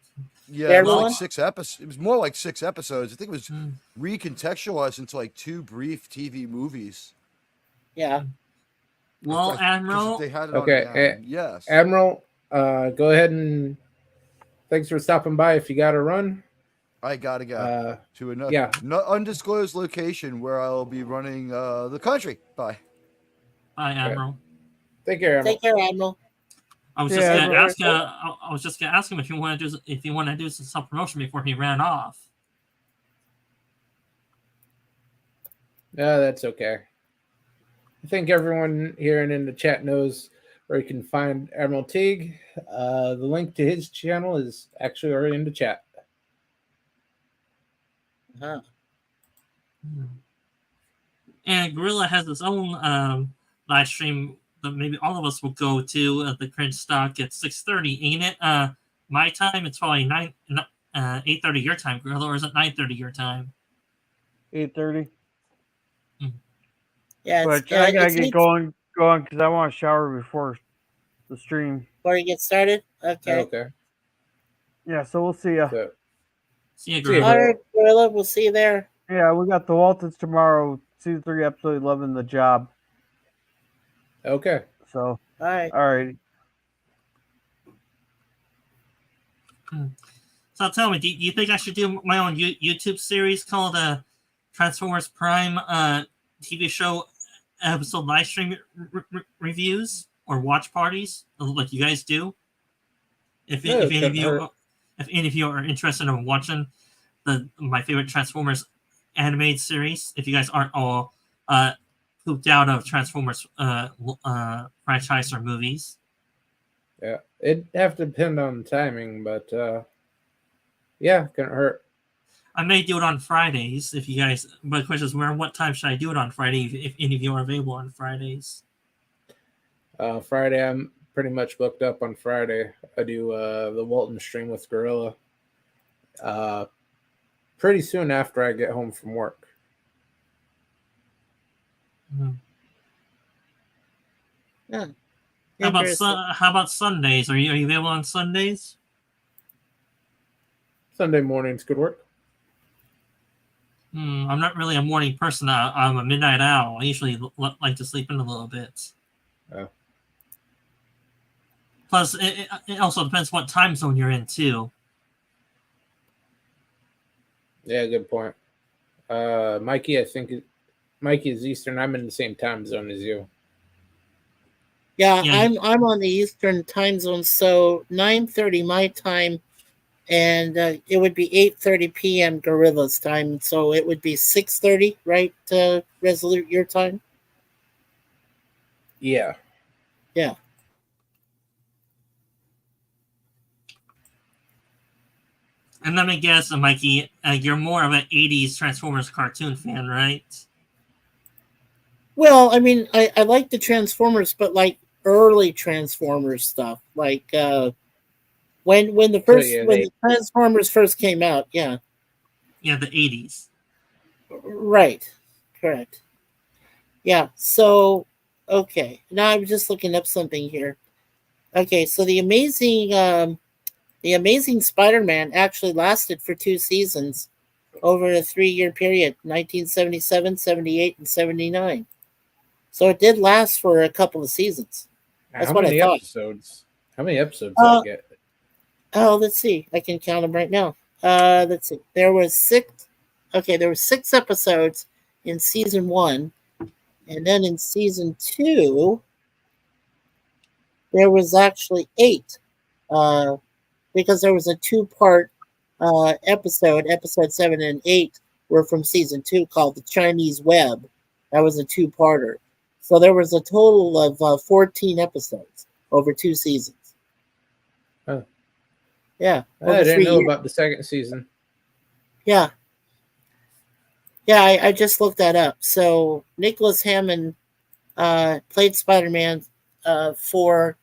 Yeah, Barely it was one? like 6 episodes. It was more like 6 episodes. I think it was Hmm. recontextualized into like 2 brief TV movies. Yeah. well, 'Cause Admiral, they had it Okay, on demand. Yes. Admiral, go ahead and thanks for stopping by. If you got to run, I gotta go to another yeah. undisclosed location where I'll be running the country. Bye. hi, Admiral. take care, Admiral. Take care, Admiral. I was Yeah, just gonna Admiral. ask. I was just gonna ask him if you want to do some self promotion before he ran off. No, that's okay. I think everyone here and in the chat knows where you can find Admiral Teague. The link to his channel is actually already in the chat. Huh. And Gorilla has his own live stream that maybe all of us will go to. The Cringe Stock at 6:30, ain't it? My time, it's probably 8:30 your time, Gorilla, or is it 9:30 your time? 8:30. Yeah, But I gotta get going because I want to shower before the stream. Before you get started? Okay. Okay. Yeah, so we'll see ya. So, See you, See Gorilla. ya. All right, Gorilla, we'll see you there. Yeah, we got the Waltons tomorrow. Season 3, episode 11, The Job. okay. So, All right. all right. So tell me, do you think I should do my own YouTube series called Transformers Prime TV show episode live stream reviews or watch parties like you guys do? If Yeah, any of you sure. if any of you are interested in watching my favorite Transformers animated series, if you guys aren't all pooped out of Transformers franchise or movies. Yeah. It'd have to depend on the timing, but yeah, couldn't hurt. I may do it on Fridays if you guys. But the question is, what time should I do it on Friday? If any of you are available on Fridays. Friday, I'm pretty much booked up on Friday. I do the Walton stream with Gorilla. pretty soon after I get home from work. Mhm. Yeah. How about Sundays? Are you available on Sundays? Sunday mornings could work. I'm not really a morning person. I'm a midnight owl. I usually like to sleep in a little bit. Oh. Plus, it also depends what time zone you're in too. Yeah, good point. Mikey, I think Mikey is Eastern. I'm in the same time zone as you. Yeah, Yeah. I'm on the Eastern time zone, so 9:30 my time, and it would be 8:30 p.m. Gorilla's time, so it would be 6:30, right? Resolute your time. Yeah. Yeah. And let me guess, Mikey, you're more of an '80s Transformers cartoon fan, right? Well, I mean, I like the Transformers, but like early Transformers stuff, like when the So first yeah, when the Transformers first came out. Yeah. Yeah, the '80s. Right. Correct. Yeah. So, okay. Now I'm just looking up something here. Okay, so the Amazing Spider-Man actually lasted for 2 seasons over a 3-year period, 1977, 78, and 79. So it did last for a couple of seasons. That's how what I many thought. episodes? How many episodes did I get? Oh, let's see. I can count them right now. Let's see. There was 6. Okay, there were 6 episodes in season 1, and then in season 2 there was actually 8. Uh, because there was a 2-part episode 7 and 8 were from season 2 called The Chinese Web. That was a 2-parter. So there was a total of 14 episodes over 2 seasons. Huh. Yeah. I didn't know about the second season. Yeah. Yeah, I just looked that up. So Nicholas Hammond played Spider-Man for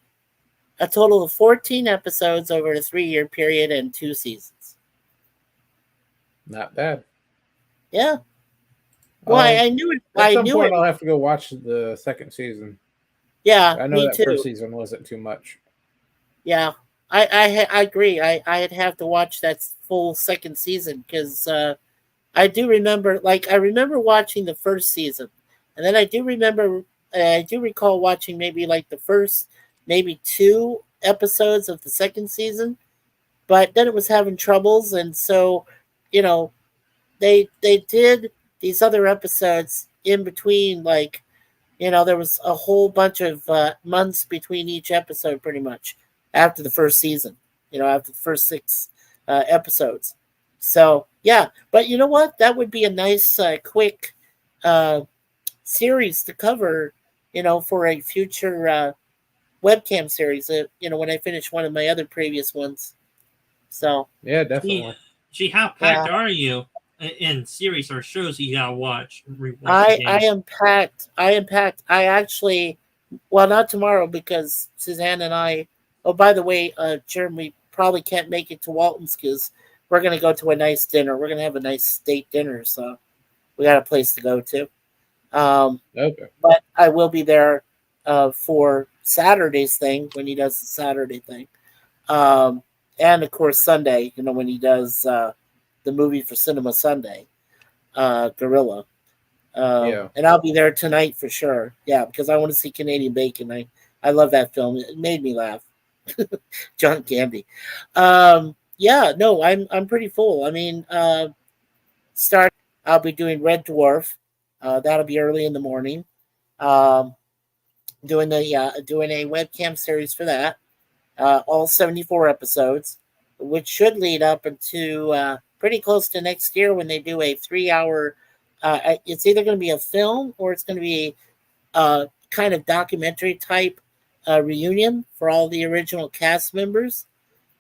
a total of 14 episodes over a 3-year period and 2 seasons. Not bad. Yeah. Well, I knew it. At I some knew point, it. I'll have to go watch the second season. Yeah, I know me that too. first season wasn't too much. Yeah, I agree. I'd have to watch that full second season because I do remember, like, I remember watching the first season, and then I do recall watching maybe like the first maybe 2 episodes of the second season, but then it was having troubles, and so you know they did these other episodes in between, like there was a whole bunch of months between each episode, pretty much after the first season. After the first 6 episodes. So yeah, but you know what? That would be a nice, quick series to cover. For a future webcam series. When I finish one of my other previous ones. So Yeah, definitely. Gee, how packed are you in series or shows you gotta watch? I am packed. I actually, well, not tomorrow because Suzanne and I. Oh, by the way, Jeremy, we probably can't make it to Walton's because we're gonna go to a nice dinner. We're gonna have a nice state dinner, so we got a place to go to. Okay. But I will be there for Saturday's thing when he does the Saturday thing, and of course Sunday. When he does the movie for Cinema Sunday, Gorilla. Yeah. And I'll be there tonight for sure. Yeah, because I want to see Canadian Bacon. I love that film. It made me laugh. John Candy. Yeah, no, I'm pretty full. I mean, start. I'll be doing Red Dwarf. That'll be early in the morning. Um, doing a webcam series for that. All 74 episodes, which should lead up into pretty close to next year when they do a 3-hour. It's either going to be a film or it's going to be a kind of documentary type reunion for all the original cast members.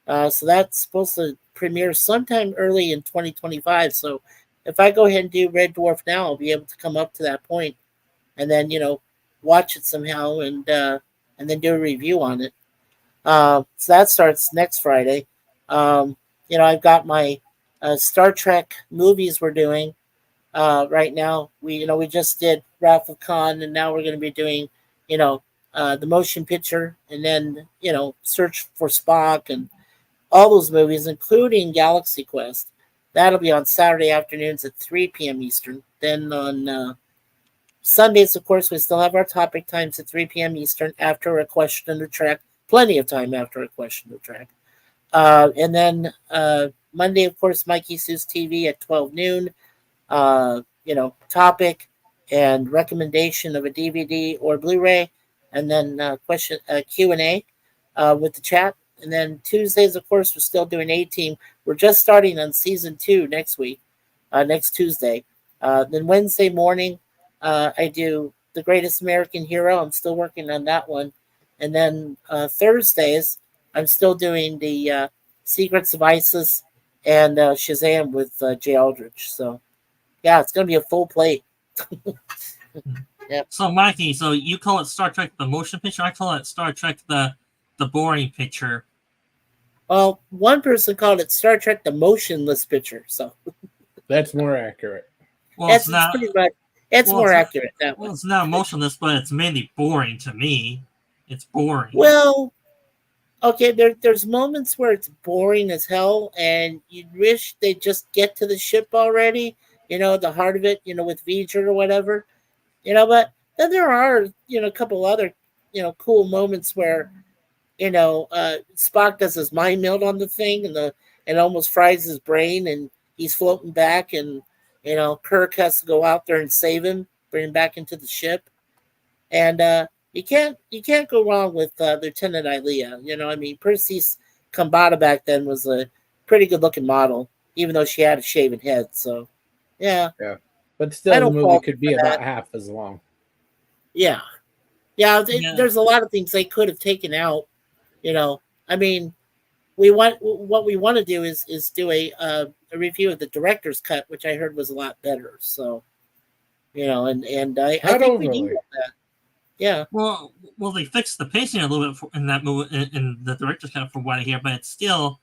So that's supposed to premiere sometime early in 2025. So if I go ahead and do Red Dwarf now, I'll be able to come up to that point and then watch it somehow and then do a review on it. So that starts next Friday. I've got my Star Trek movies we're doing right now. We just did Wrath of Khan, and now we're going to be doing the motion picture, and then Search for Spock and all those movies, including Galaxy Quest. That'll be on Saturday afternoons at 3 p.m. Eastern. Then on Sundays, of course, we still have our topic times at 3 p.m. Eastern after a question to track. Plenty of time after a question to track. And then Monday, of course, Mikey Sue's TV at 12 noon. Topic and recommendation of a DVD or Blu-ray, and then question Q&A with the chat. And then Tuesdays, of course, we're still doing A-Team. We're just starting on season 2 next week, next Tuesday. Then Wednesday morning, I do The Greatest American Hero. I'm still working on that one. And then Thursdays, I'm still doing the Secrets of ISIS and Shazam with Jay Aldrich. So, yeah, it's going to be a full plate. Yep. So, Mikey, so you call it Star Trek the motion picture? I call it Star Trek the boring picture. Well, one person called it Star Trek the motionless picture. So that's more accurate. Well, it's pretty much. It's more accurate that way. Well, it's not motionless, but it's mainly boring to me. It's boring. Well, okay, there's moments where it's boring as hell, and you wish they just get to the ship already. The heart of it. With V'ger or whatever. But then there are a couple other cool moments where Spock does his mind meld on the thing, and almost fries his brain, and he's floating back, and Kirk has to go out there and save him, bring him back into the ship, and you can't go wrong with Lieutenant Ilia. Perseus Kambata back then was a pretty good looking model, even though she had a shaven head. So, yeah. But still, the movie could be about half as long. Yeah. There's a lot of things they could have taken out. What we want to do is do a review of the director's cut, which I heard was a lot better. So, and I think we need that. Yeah. Well, they fixed the pacing a little bit in that movie, in the director's cut, from what I hear, but it's still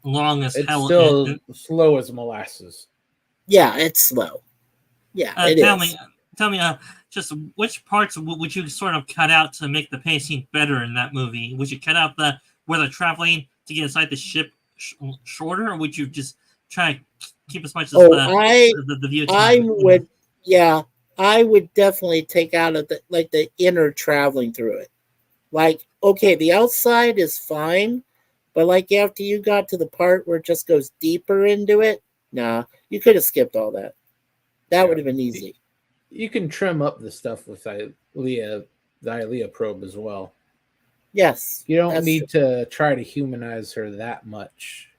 long as hell. It's still slow as molasses. Yeah, it's slow. Yeah, tell me, just which parts would you sort of cut out to make the pacing better in that movie? Would you cut out where they're traveling to get inside the ship shorter, or would you just try to keep as much as the view time? I would definitely take out of the inner traveling through it. Like, okay, the outside is fine, but like after you got to the part where it just goes deeper into it, nah, you could have skipped all that. That would have been easy. You can trim up the stuff with the Ilia probe as well. Yes. You don't need to try to humanize her that much.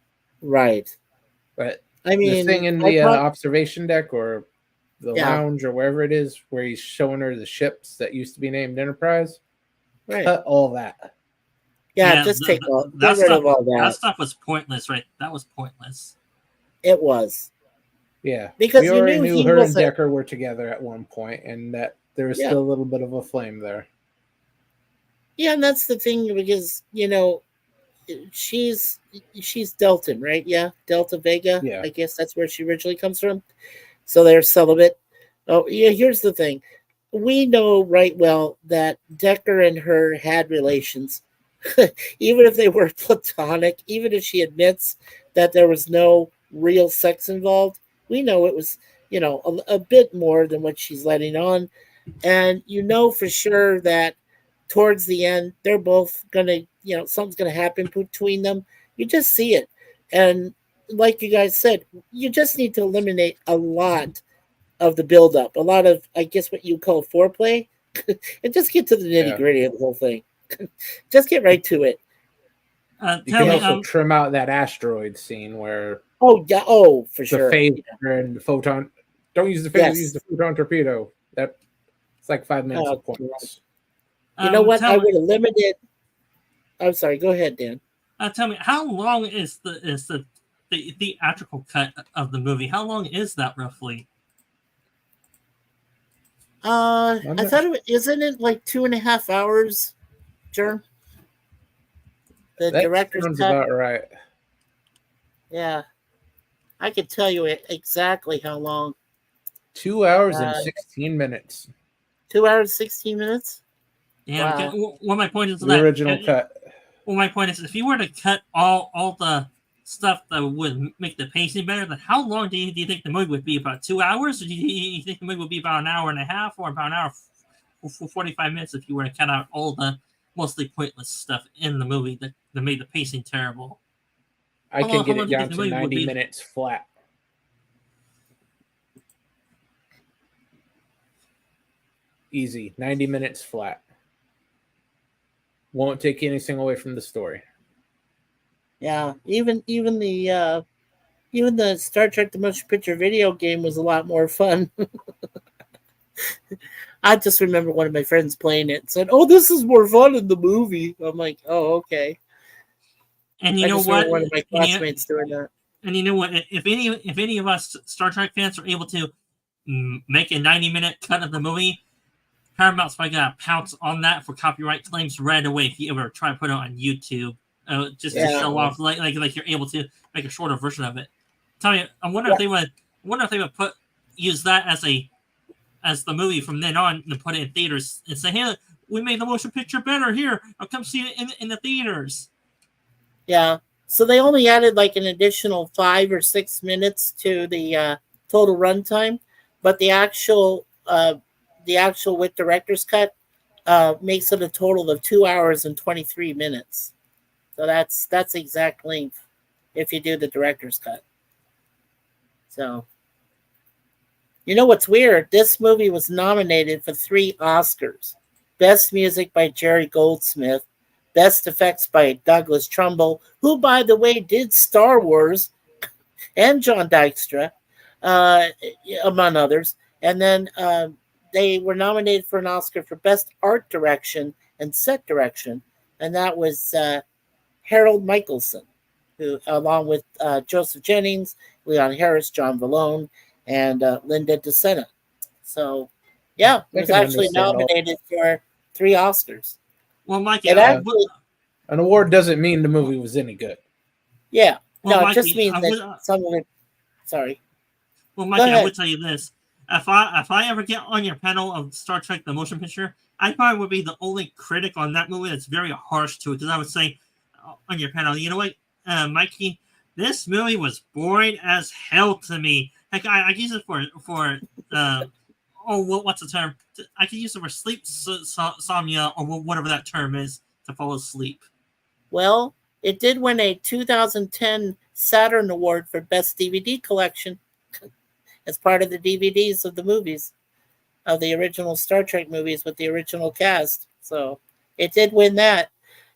Right. But the thing in the observation deck or the lounge or wherever it is, where he's showing her the ships that used to be named Enterprise, cut all that. Yeah, just get rid of all that. That stuff was pointless, right? That was pointless. It was. Yeah, because we already knew her and Decker were together at one point, and that there was still a little bit of a flame there. Yeah, and that's the thing, because she's Deltan, right? Yeah, Delta Vega. Yeah, I guess that's where she originally comes from. So they're celibate. Oh, yeah. Here's the thing: we know right well that Decker and her had relations, even if they were platonic. Even if she admits that there was no real sex involved. We know it was, a bit more than what she's letting on. And for sure that towards the end, they're both going to, something's going to happen between them. You just see it. And like you guys said, you just need to eliminate a lot of the buildup, a lot of, I guess, what you call foreplay, and just get to the nitty gritty of the whole thing. Just get right to it. You can also trim out that asteroid scene where... Oh, yeah. Oh, for sure. The phaser and the photon. Don't use the phaser, use the photon torpedo. It's like 5 minutes of points. You know what? I would eliminate it. I'm sorry. Go ahead, Dan. Tell me, how long is the theatrical cut of the movie? How long is that roughly? I thought isn't it like 2.5 hours, Germ? The director's sounds cut. about right. Yeah. I could tell you exactly how long. 2 hours and 16 minutes. 2 hours 16 minutes. Yeah. Wow. Because, well, my point is The that original cut. Well, my point is, if you were to cut all the stuff that would make the pacing better, then how long do you think the movie would be? About 2 hours? Or do you think the movie would be about an hour and a half, or about an hour for 45 minutes if you were to cut out all the mostly pointless stuff in the movie that made the pacing terrible? I How can long- get how long it do you down think the to movie would 90 be? minutes flat. Easy. 90 minutes flat. Won't take anything away from the story. Yeah, even the Star Trek the Motion Picture video game was a lot more fun. I just remember one of my friends playing it and said, "Oh, this is more fun in the movie." I'm like, "Oh, okay." And you I know just what? remember one of my And you, classmates doing that. and you know what? If any of us Star Trek fans are able to make a 90-minute cut of the movie, Paramount's probably gonna pounce on that for copyright claims right away if you ever try to put it on YouTube, just to Yeah. show off like you're able to make a shorter version of it. Tell you, I wonder if they would use that as the movie from then on and put it in theaters and say, "Hey, we made the motion picture better. Here, I'll come see it in the theaters." Yeah. So they only added like an additional 5 or 6 minutes to the total runtime, but the actual with director's cut makes it a total of 2 hours and 23 minutes. So that's the exact length if you do the director's cut. So, you know what's weird? This movie was nominated for 3 Oscars. Best Music by Jerry Goldsmith, Best Effects by Douglas Trumbull, who, by the way, did Star Wars, and John Dykstra, among others. And then they were nominated for an Oscar for Best Art Direction and Set Direction, and that was Harold Michelson, who, along with Joseph Jennings, Leon Harris, John Vallone, and Linda DeSena. So, yeah, it was actually nominated for 3 Oscars. Well, Mikey, an award doesn't mean the movie was any good. Yeah, well, no, Mikey, it just means that some of it. Sorry. Well, Mikey, I would tell you this: if I ever get on your panel of Star Trek: The Motion Picture, I probably would be the only critic on that movie that's very harsh to it, because I would say on your panel, you know what, Mikey, this movie was boring as hell to me. Heck, I use it for what's the term? I could use it for sleep somnia or whatever that term is, to fall asleep. Well, it did win a 2010 Saturn Award for Best DVD Collection as part of the DVDs of the movies, of the original Star Trek movies with the original cast. So it did win that.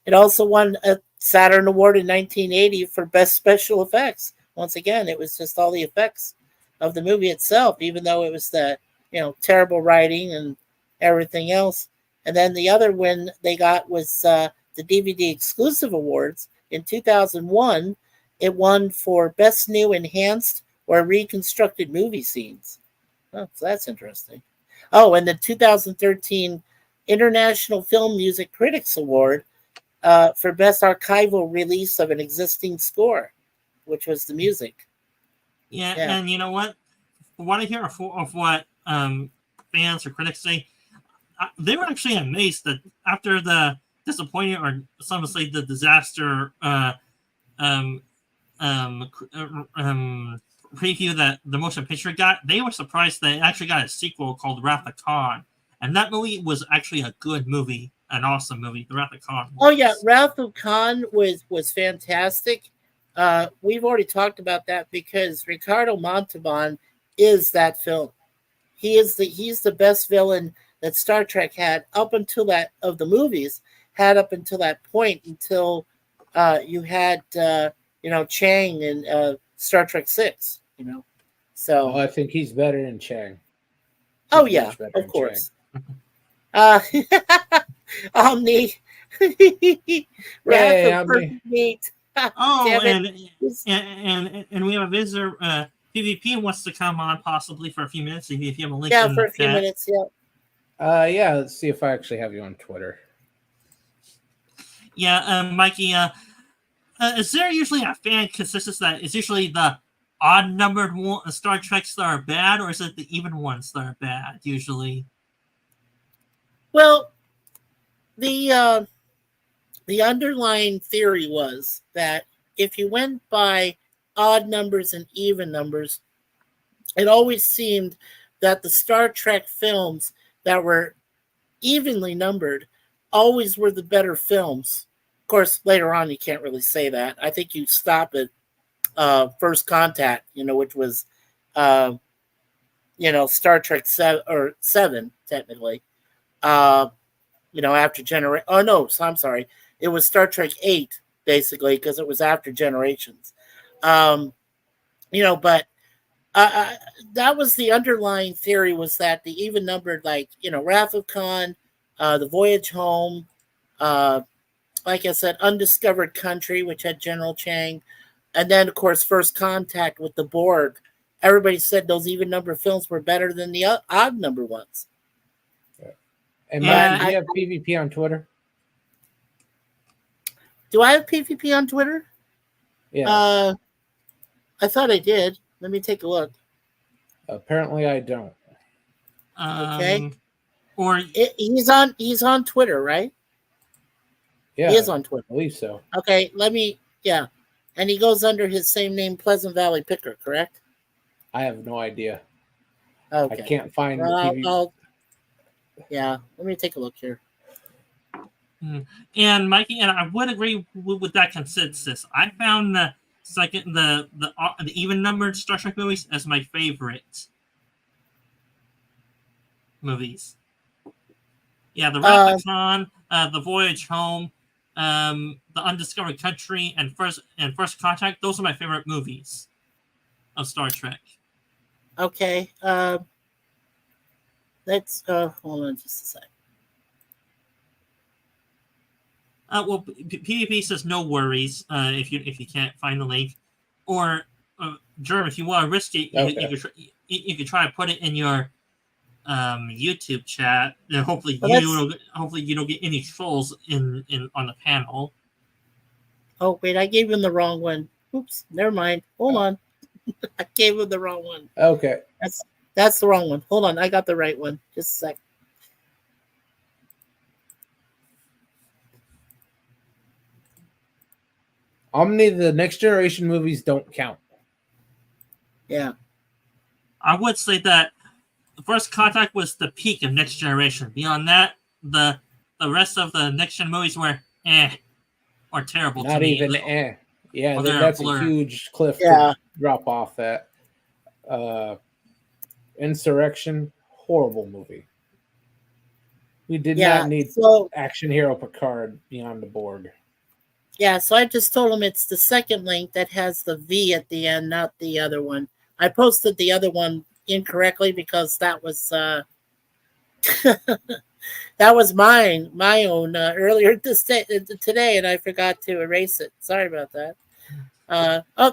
It also won a Saturn Award in 1980 for Best Special Effects. Once again, it was just all the effects of the movie itself, even though it was the terrible writing and everything else. And then the other win they got was the DVD Exclusive Awards. In 2001, it won for Best New Enhanced or Reconstructed Movie Scenes. Oh, so that's interesting. Oh, and the 2013 International Film Music Critics Award for Best Archival Release of an Existing Score, which was the music. Yeah. And you know what? What I hear of what fans or critics say, they were actually amazed that after the disappointing, or some would say the disaster preview that the motion picture got, they were surprised that it actually got a sequel called Wrath of Khan. And that movie was actually a good movie, an awesome movie. The Wrath of Khan. Oh yeah, Wrath of Khan was fantastic. We've already talked about that because Ricardo Montalban is that film. He's the best villain that Star Trek had up until that, of the movies, had up until that point, until you had Chang in Star Trek 6. So I think he's better than Chang. Oh yeah, of course. Omni. Wrath of Perfect Meat. Oh, and we have a visitor. PvP wants to come on possibly for a few minutes. If you have a link. Yeah, for a few minutes. Yeah. Yeah. Let's see if I actually have you on Twitter. Yeah, Mikey. Is there usually a fan consensus that is usually the odd numbered Star Treks that are bad, or is it the even ones that are bad usually? Well, the underlying theory was that if you went by odd numbers and even numbers, it always seemed that the Star Trek films that were evenly numbered always were the better films. Of course, later on you can't really say that. I think you stop at First Contact, which was Star Trek 7 technically. After Generation. Oh no, so I'm sorry. It was Star Trek 8 basically because it was after Generations. But that was the underlying theory, was that the even numbered, like Wrath of Khan, the Voyage Home, like I said, Undiscovered Country, which had General Chang, and then of course First Contact with the Borg. Everybody said those even number films were better than the odd number ones. And Matt, do you have PvP on Twitter? Do I have PvP on Twitter? Yeah. I thought I did. Let me take a look. Apparently, I don't. Okay. Or he's on Twitter, right? Yeah, he is on Twitter. I believe so. Okay, yeah. And he goes under his same name, Pleasant Valley Picker, correct? I have no idea. Okay. I can't find the PvP. Yeah, let me take a look here. And Mikey, and I would agree with that consensus. I found the even numbered Star Trek movies as my favorite movies. Yeah, the Wrath of Khan, the Voyage Home, the Undiscovered Country, and First Contact. Those are my favorite movies of Star Trek. Okay. Let's hold on just a sec. Well, PvP says no worries if you can't find the link, or Germ, if you want to risk it, you could try to put it in your YouTube chat. And hopefully you don't get any trolls in on the panel. Oh wait, I gave him the wrong one. Oops, never mind. Hold on, I gave him the wrong one. Okay, that's the wrong one. Hold on, I got the right one. Just a sec. Omni, the Next Generation movies don't count. Yeah. I would say that the First Contact was the peak of Next Generation. Beyond that, the rest of the Next Gen movies were or terrible. Not to me. even Yeah, that's a huge cliff to drop off that. Insurrection, horrible movie. We did not need action hero Picard beyond the Borg. Yeah, so I just told him it's the second link that has the V at the end, not the other one. I posted the other one incorrectly because that was that was my own earlier today, and I forgot to erase it. Sorry about that.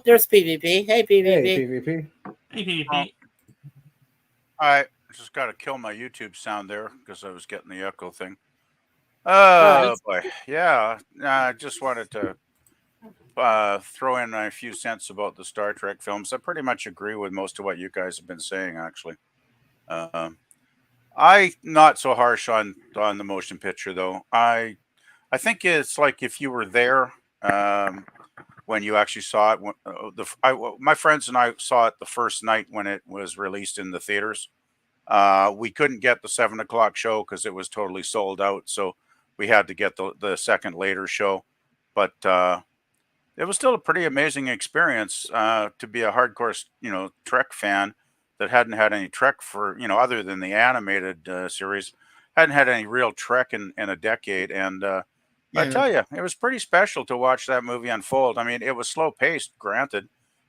There's PvP. Hey, PvP. Hey, PvP. Hey, PvP. I just got to kill my YouTube sound there because I was getting the echo thing. Oh, boy. Yeah. I just wanted to throw in a few cents about the Star Trek films. I pretty much agree with most of what you guys have been saying, actually. I not so harsh on the motion picture, though. I think it's like if you were there when you actually saw it. My friends and I saw it the first night when it was released in the theaters. We couldn't get the 7 o'clock show because it was totally sold out. So we had to get the second later show. But it was still a pretty amazing experience to be a hardcore, Trek fan that hadn't had any Trek for, other than the animated series, hadn't had any real Trek in a decade. And I tell you, it was pretty special to watch that movie unfold. I mean, it was slow paced, granted.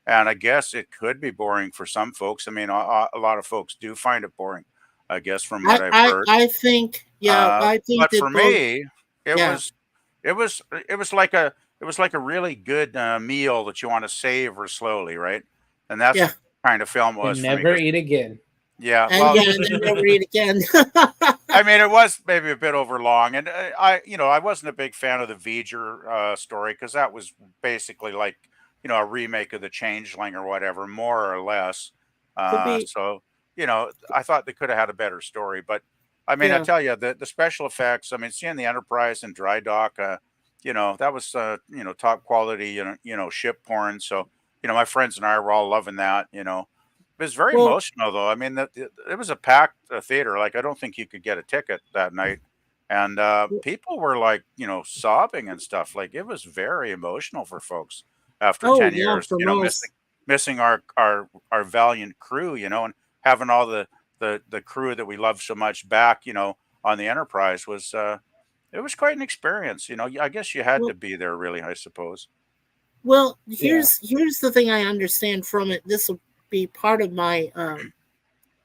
And I guess it could be boring for some folks. I mean, a lot of folks do find it boring, I guess, from what I've heard. I think, I think. But for me, it was like a really good meal that you want to savor slowly, right? And that's what kind of film it was. And never eat again. Yeah, and then never eat again. I mean, it was maybe a bit overlong, and I wasn't a big fan of the V'ger story because that was basically like, a remake of the Changeling or whatever, more or less. Could be. So I thought they could have had a better story, but I mean, I Yeah. tell you, the special effects. I mean, seeing the Enterprise in dry dock, that was top quality, ship porn. So my friends and I were all loving that. It was very Well, emotional, though. I mean, it was a packed theater. Like, I don't think you could get a ticket that night, and people were like, sobbing and stuff. Like, it was very emotional for folks after oh 10 yeah, years. for most. Missing our valiant crew, and having all the crew that we love so much back, on the Enterprise was it was quite an experience. I guess you had to Well, be there, really. I suppose. well, Yeah. here's the thing I understand from it. This will be part of my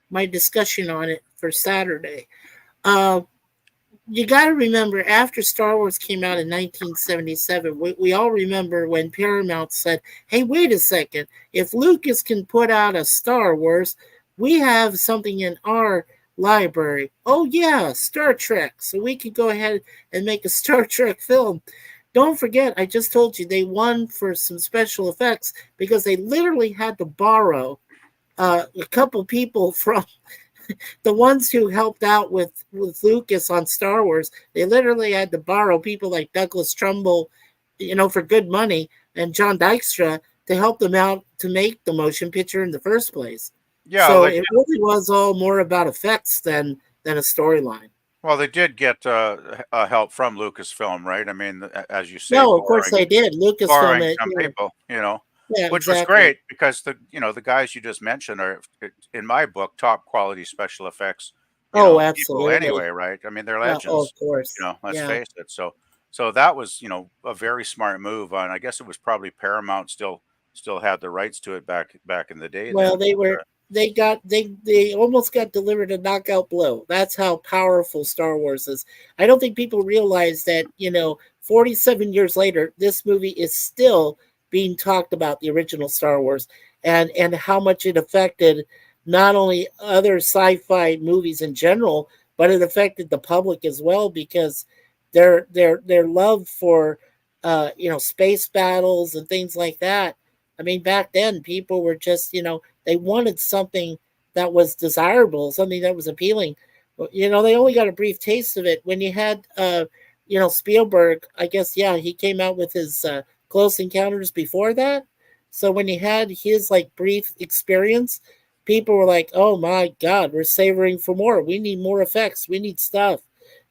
my discussion on it for Saturday. Uh, you got to remember, after Star Wars came out in 1977, we all remember when Paramount said, "Hey, wait a second! If Lucas can put out a Star Wars, we have something in our library. Oh yeah, Star Trek. So we could go ahead and make a Star Trek film." Don't forget, I just told you they won for some special effects because they literally had to borrow a couple people from the ones who helped out with Lucas on Star Wars. They literally had to borrow people like Douglas Trumbull, for good money, and John Dykstra to help them out to make the motion picture in the first place. Yeah, So like, it really was all more about effects than a storyline. well, they did get help from Lucasfilm, right? I mean, as you say, No, of course they did. Lucasfilm, borrowing some people, yeah, which was exactly. great because the guys you just mentioned are, in my book, top quality special effects, Oh, people absolutely. anyway, right? I mean, they're Oh, of legends, course. let's Yeah. face it. So that was, a very smart move, and I guess it was probably Paramount still had the rights to it back in the day Well, then. they were they almost got delivered a knockout blow. That's how powerful Star Wars is. I don't think people realize that, 47 years later, this movie is still being talked about, the original Star Wars, and how much it affected not only other sci-fi movies in general, but it affected the public as well because their love for space battles and things like that. I mean, back then people were just, they wanted something that was desirable, something that was appealing. They only got a brief taste of it when you had, Spielberg. I guess, yeah, he came out with his Close Encounters before that. So when he had his like brief experience, people were like, "Oh my God, we're savoring for more. We need more effects. We need stuff."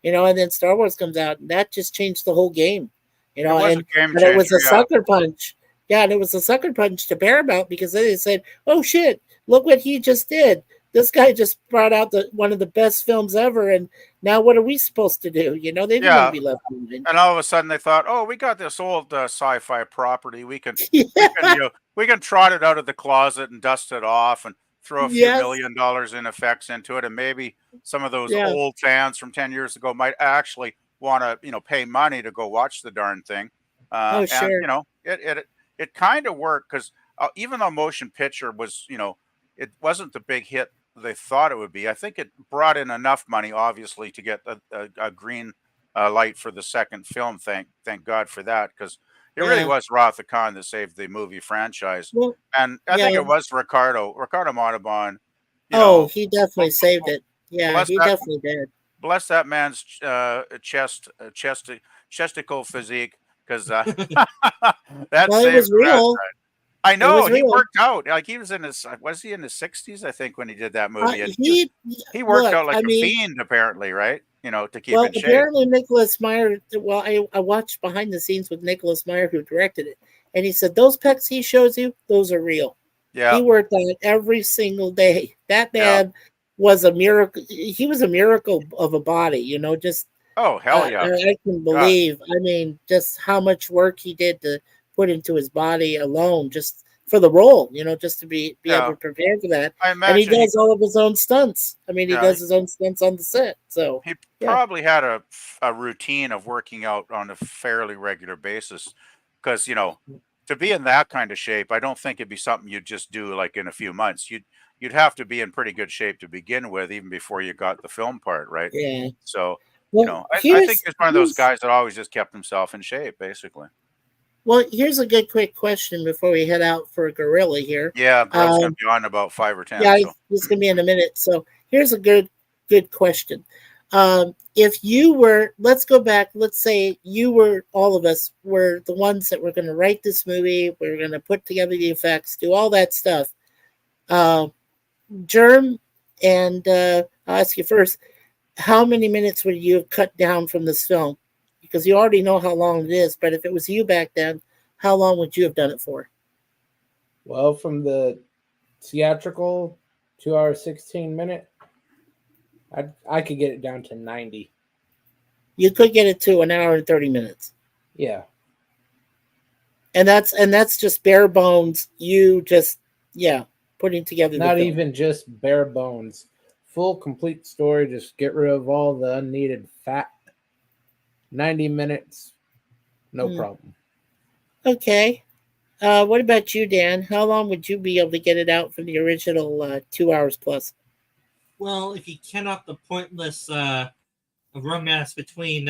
And then Star Wars comes out, and that just changed the whole game. It was a And game it was changer, a yeah. sucker punch. Yeah, and it was a sucker punch to Paramount because they said, "Oh shit, look what he just did. This guy just brought out one of the best films ever, and now what are we supposed to do?" They didn't want to Yeah, be left behind. and all of a sudden they thought, "Oh, we got this old sci-fi property. We can Yeah. we can trot it out of the closet and dust it off and throw a few Yes. $1 million in effects into it, and maybe some of those Yeah. old fans from 10 years ago might actually want to pay money to go watch the darn thing." Oh And sure. it kind of worked because even though motion picture was it wasn't the big hit they thought it would be. I think it brought in enough money, obviously, to get a green light for the second film. Thank God for that, because it really Yeah. was Wrath of Khan that saved the movie franchise. Well, And I think yeah. it was Ricardo Montalban. Oh, he definitely saved it. Yeah, Bless he that definitely did. bless that man's chesticle physique, because that Well, it saved was the rest. real. I It know was he real. worked out. Like, he was in his 60s, I think, when he did that movie, and He he worked look. out like I a mean, fiend, apparently, right? To keep well, in shape. apparently Nicholas Meyer. Well, I watched behind the scenes with Nicholas Meyer, who directed it, and he said those pecs he shows you, those are real. Yeah, He worked on it every single day. That yeah. man was a miracle. He was a miracle of a body. Just Oh, hell yeah. I can God. believe. I mean, just how much work he did to put into his body alone, just for the role. Just to be able Yeah. to prepare for that. I And he imagine does all of his own stunts. I mean, he yeah, does his own stunts on the set. So he yeah, probably had a routine of working out on a fairly regular basis, because, to be in that kind of shape, I don't think it'd be something you'd just do like in a few months. You'd have to be in pretty good shape to begin with, even before you got the film part, right? yeah. So, Well, I think he's one of those guys that always just kept himself in shape, basically. Well, here's a good quick question before we head out for Gorilla here. Yeah, Grub's going to be on in about 5 or 10. Yeah, So. it's going to be in a minute. So here's a good question. If you were, let's go back. Let's say you were, all of us were the ones that were going to write this movie. We were going to put together the effects, do all that stuff. Germ, and I'll ask you first, how many minutes would you have cut down from this film? Because you already know how long it is, but if it was you back then, how long would you have done it for? Well, from the theatrical 2 hour 16-minute, I could get it down to 90. You could get it to an hour and 30 minutes. Yeah. And that's just bare bones. You just putting together. Not even just bare bones. Full complete story. Just get rid of all the unneeded fat. 90 minutes, no problem. Okay. What about you, Dan? How long would you be able to get it out for the original 2 hours plus? Well, if you count out the pointless romance between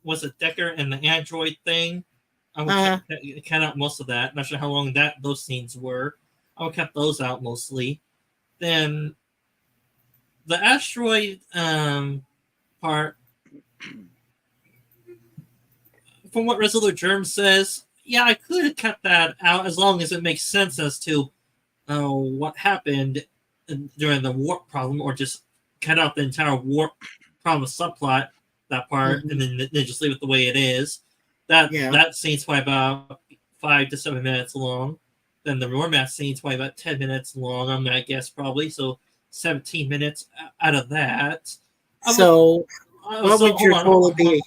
was it Decker and the android thing, I would count out most of that. Not sure how long those scenes were. I would cut those out mostly. Then the asteroid part, from what Resolute Germ says, yeah, I could have cut that out as long as it makes sense as to what happened during the warp problem, or just cut out the entire warp problem subplot, that part, and then just leave it the way it is. That scene's probably about 5 to 7 minutes long. Then the romance scene's probably about 10 minutes long, I'm gonna guess, probably. So 17 minutes out of that. What would your total be?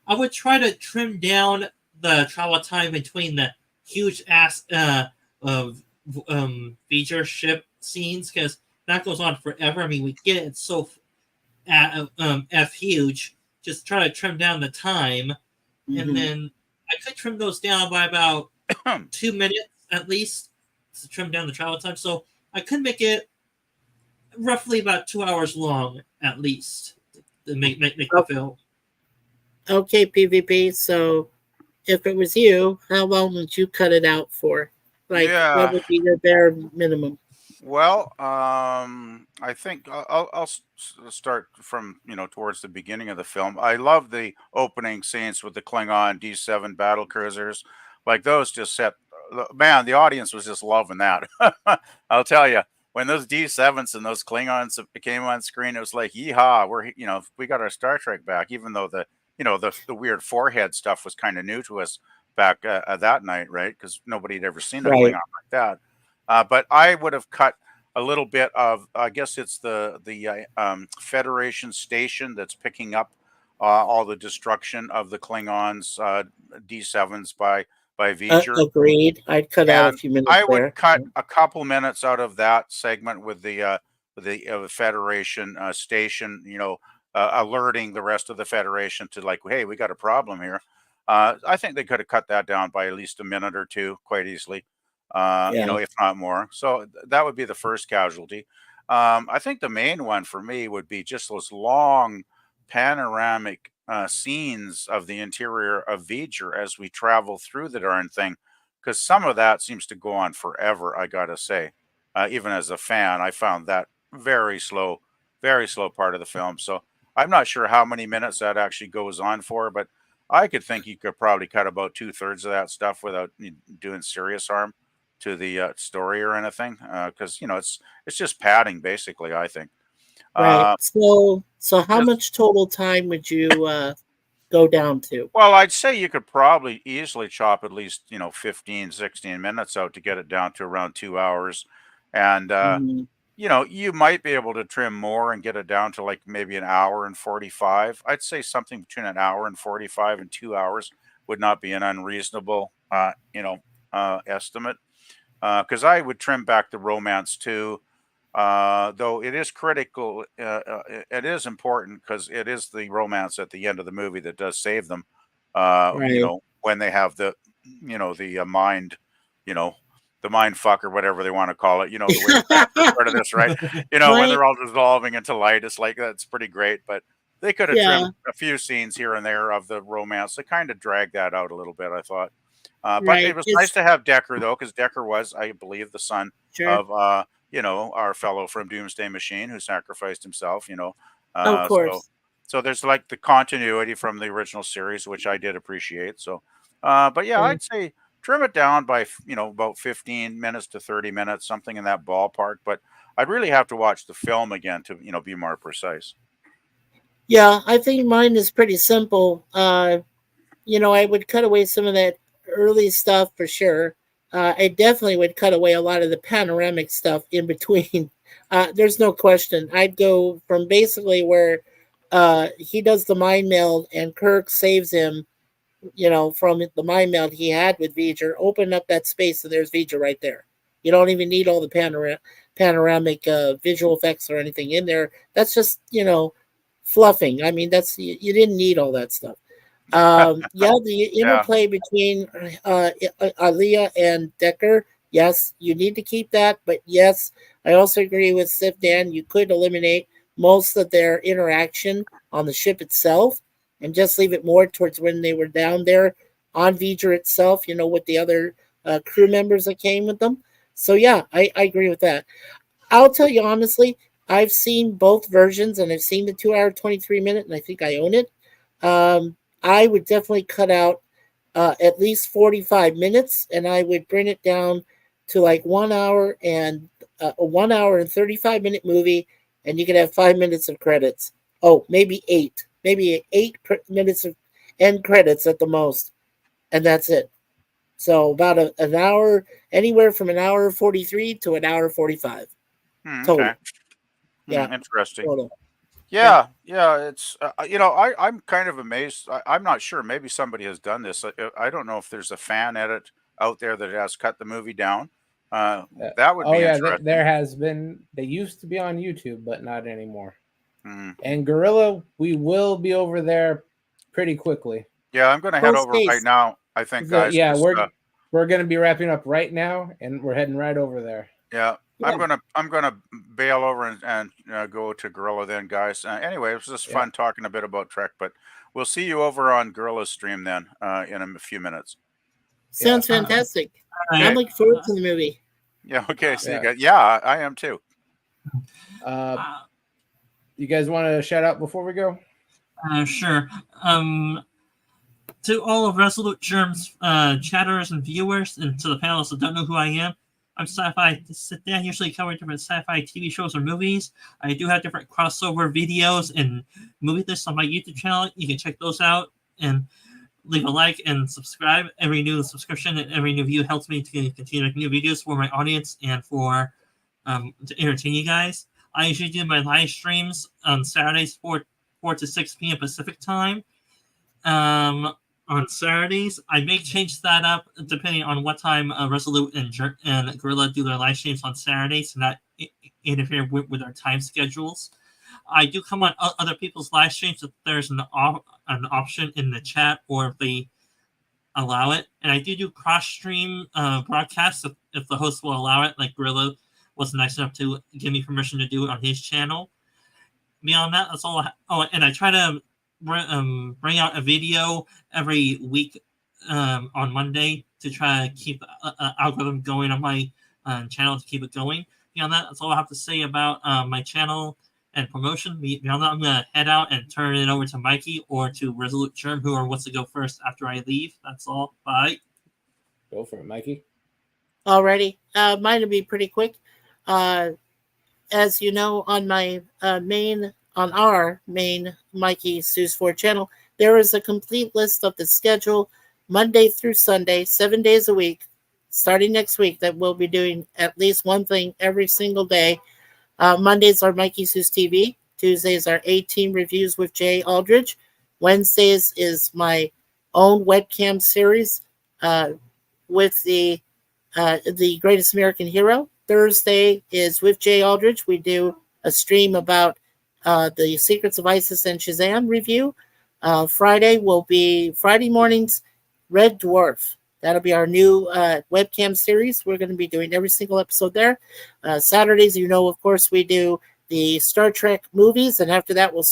I would try to trim down the travel time between the huge ass feature ship scenes, because that goes on forever. I mean, we get it so f huge. Just try to trim down the time, and then I could trim those down by about 2 minutes at least to trim down the travel time. So I could make it roughly about 2 hours long at least to make the film. Okay, PvP. So if it was you, how long would you cut it out for? Like, what would be your bare minimum? Well, I think I'll start from towards the beginning of the film. I love the opening scenes with the Klingon D7 battle cruisers, like those. Just set, man, the audience was just loving that. I'll tell you, when those D7s and those Klingons came on screen, it was like, yeehaw, we got our Star Trek back. Even though the weird forehead stuff was kind of new to us back that night, right? Because nobody had ever seen a Klingon like that. But I would have cut a little bit of, I guess it's the Federation station that's picking up all the destruction of the Klingons D7s by V'ger. Agreed. I'd cut out a few minutes. I would cut a couple minutes out of that segment with the Federation station, alerting the rest of the Federation to, like, hey, we got a problem here. I think they could have cut that down by at least a minute or two quite easily. If not more. So that would be the first casualty. I think the main one for me would be just those long panoramic scenes of the interior of V'ger as we travel through the darn thing, because some of that seems to go on forever, I gotta say. Even as a fan, I found that very slow part of the film. So I'm not sure how many minutes that actually goes on for, but I could think you could probably cut about 2/3 of that stuff without doing serious harm to the story or anything, because it's just padding basically, I think. Right. So how much total time would you go down to? Well, I'd say you could probably easily chop at least 15, 16 minutes out to get it down to around 2 hours, and you might be able to trim more and get it down to like maybe an hour and 45. I'd say something between an hour and 45 and 2 hours would not be an unreasonable estimate. Because I would trim back the romance too, though it is critical. It is important because it is the romance at the end of the movie that does save them. When they have the mind, the mind fuck or whatever they want to call it. The way part of this, right? When they're all dissolving into light, it's like that's pretty great. But They could have Yeah. trimmed a few scenes here and there of the romance. They kind of dragged that out a little bit, I thought. But Right. it was nice to have Decker though, because Decker was, I believe, the son Sure. of our fellow from Doomsday Machine who sacrificed himself. Of So course. there's like the continuity from the original series, which I did appreciate. So, but yeah, Yeah. I'd say trim it down by about 15 minutes to 30 minutes, something in that ballpark. But I'd really have to watch the film again to be more precise. Yeah, I think mine is pretty simple. I would cut away some of that early stuff for sure. I definitely would cut away a lot of the panoramic stuff in between. There's no question. I'd go from basically where he does the mind meld and Kirk saves him, from the mind meld he had with V'ger, open up that space and there's V'ger right there. You don't even need all the panoramic visual effects or anything in there. That's just, fluffing. I mean, you didn't need all that stuff. The interplay between Aliyah and Decker, yes, you need to keep that. But yes, I also agree with Sif Dan. You could eliminate most of their interaction on the ship itself and just leave it more towards when they were down there on V'ger itself, with the other crew members that came with them. So yeah, I agree with that. I'll tell you honestly, I've seen both versions and I've seen the 2-hour 23-minute, and I think I own it. I would definitely cut out at least 45 minutes, and I would bring it down to like 1 hour and a 1 hour and 35-minute movie, and you could have 5 minutes of credits. Oh, maybe 8 minutes of end credits at the most, and that's it. So about an hour, anywhere from an hour 43 to an hour 45 total. Okay. Yeah, Interesting. total. Yeah. It's I'm kind of amazed. I'm not sure. Maybe somebody has done this. I don't know if there's a fan edit out there that has cut the movie down. That would be interesting. There has been. They used to be on YouTube, but not anymore. Mm. And Gorilla, we will be over there pretty quickly. Yeah, I'm going to head over right now. I think, guys. Yeah, we're going to be wrapping up right now, and we're heading right over there. Yeah. I'm gonna bail over and go to Gorilla then, guys. Anyway, it was just fun talking a bit about Trek, but we'll see you over on Gorilla's stream then in a few minutes. Sounds fantastic. I'm looking forward to the movie. Yeah. Okay. See you guys. Yeah, I am too. You guys want to shout out before we go? Sure. To all of Resolute Germ's chatters and viewers, and to the panelists that don't know who I am, I'm Sci-Fi Dan, usually covering different sci-fi TV shows or movies. I do have different crossover videos and movie lists on my YouTube channel. You can check those out and leave a like and subscribe. Every new subscription and every new view helps me to continue making new videos for my audience and for to entertain you guys. I usually do my live streams on Saturdays 4 to 6 p.m. Pacific time. On Saturdays, I may change that up depending on what time Resolute and Gorilla do their live streams on Saturdays to not interfere with our time schedules. I do come on other people's live streams if there's an option in the chat or if they allow it. And I do cross-stream broadcasts if the host will allow it, like Gorilla was nice enough to give me permission to do it on his channel. Beyond that, that's all. And I try to bring out a video every week on Monday to try to keep the algorithm going on my channel to keep it going. Beyond that, that's all I have to say about my channel and promotion. Beyond that, I'm going to head out and turn it over to Mikey or to Resolute Germ, whoever wants to go first after I leave. That's all. Bye. Go for it, Mikey. Alrighty. Mine will be pretty quick. As you know, on my our main Mikey Sue's 4 channel, there is a complete list of the schedule Monday through Sunday, 7 days a week, starting next week, that we'll be doing at least one thing every single day. Mondays are Mikey Sue's TV. Tuesdays are A-Team Reviews with Jay Aldridge. Wednesdays is my own webcam series with the Greatest American Hero. Thursday is with Jay Aldridge. We do a stream about the Secrets of Isis and Shazam review. Friday will be Friday mornings, Red Dwarf. That'll be our new webcam series. We're going to be doing every single episode there. Saturdays, of course, we do the Star Trek movies, and after that, we'll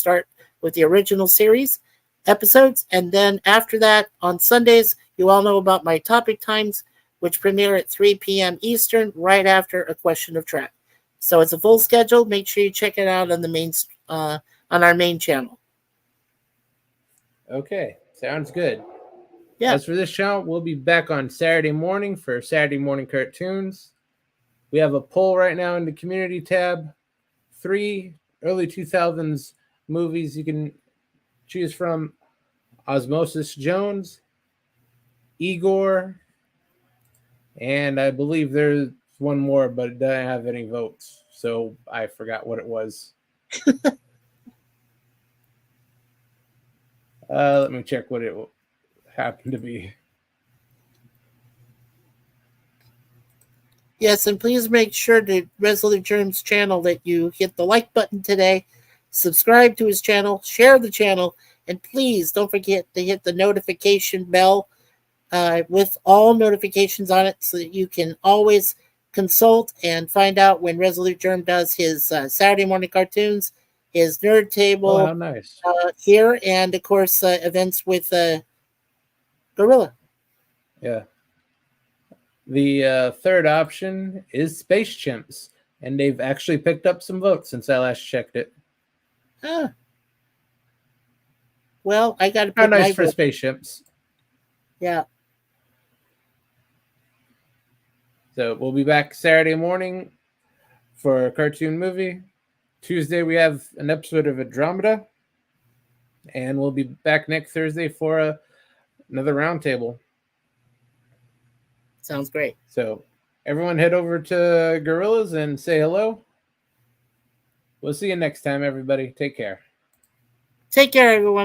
with the original series episodes. And then after that, on Sundays, you all know about my topic times, which premiere at 3 p.m. Eastern, right after A Question of Track. So it's a full schedule. Make sure you check it out on the main on our main channel. Okay, sounds good. Yeah. As for this channel, we'll be back on Saturday morning for Saturday morning cartoons. We have a poll right now in the community tab. 3 early 2000s movies you can choose from: Osmosis Jones, Igor, and I believe there's one more, but it doesn't have any votes, so I forgot what it was. Let me check what it happened to be. Yes, and please make sure to Resolute Germ's channel that you hit the like button today, subscribe to his channel, share the channel, and please don't forget to hit the notification bell with all notifications on it so that you can always consult and find out when Resolute Germ does his Saturday morning cartoons, his nerd table Oh, how nice. here, and of course events with Gorilla. Yeah. The third option is Space Chimps, and they've actually picked up some votes since I last checked it. Well, I got to How put my nice for vote. Space Chimps. Yeah. So we'll be back Saturday morning for a cartoon movie. Tuesday we have an episode of Andromeda, and we'll be back next Thursday for another roundtable. Sounds great. So everyone head over to Gorillas and say hello. We'll see you next time, everybody. Take care. Take care, everyone.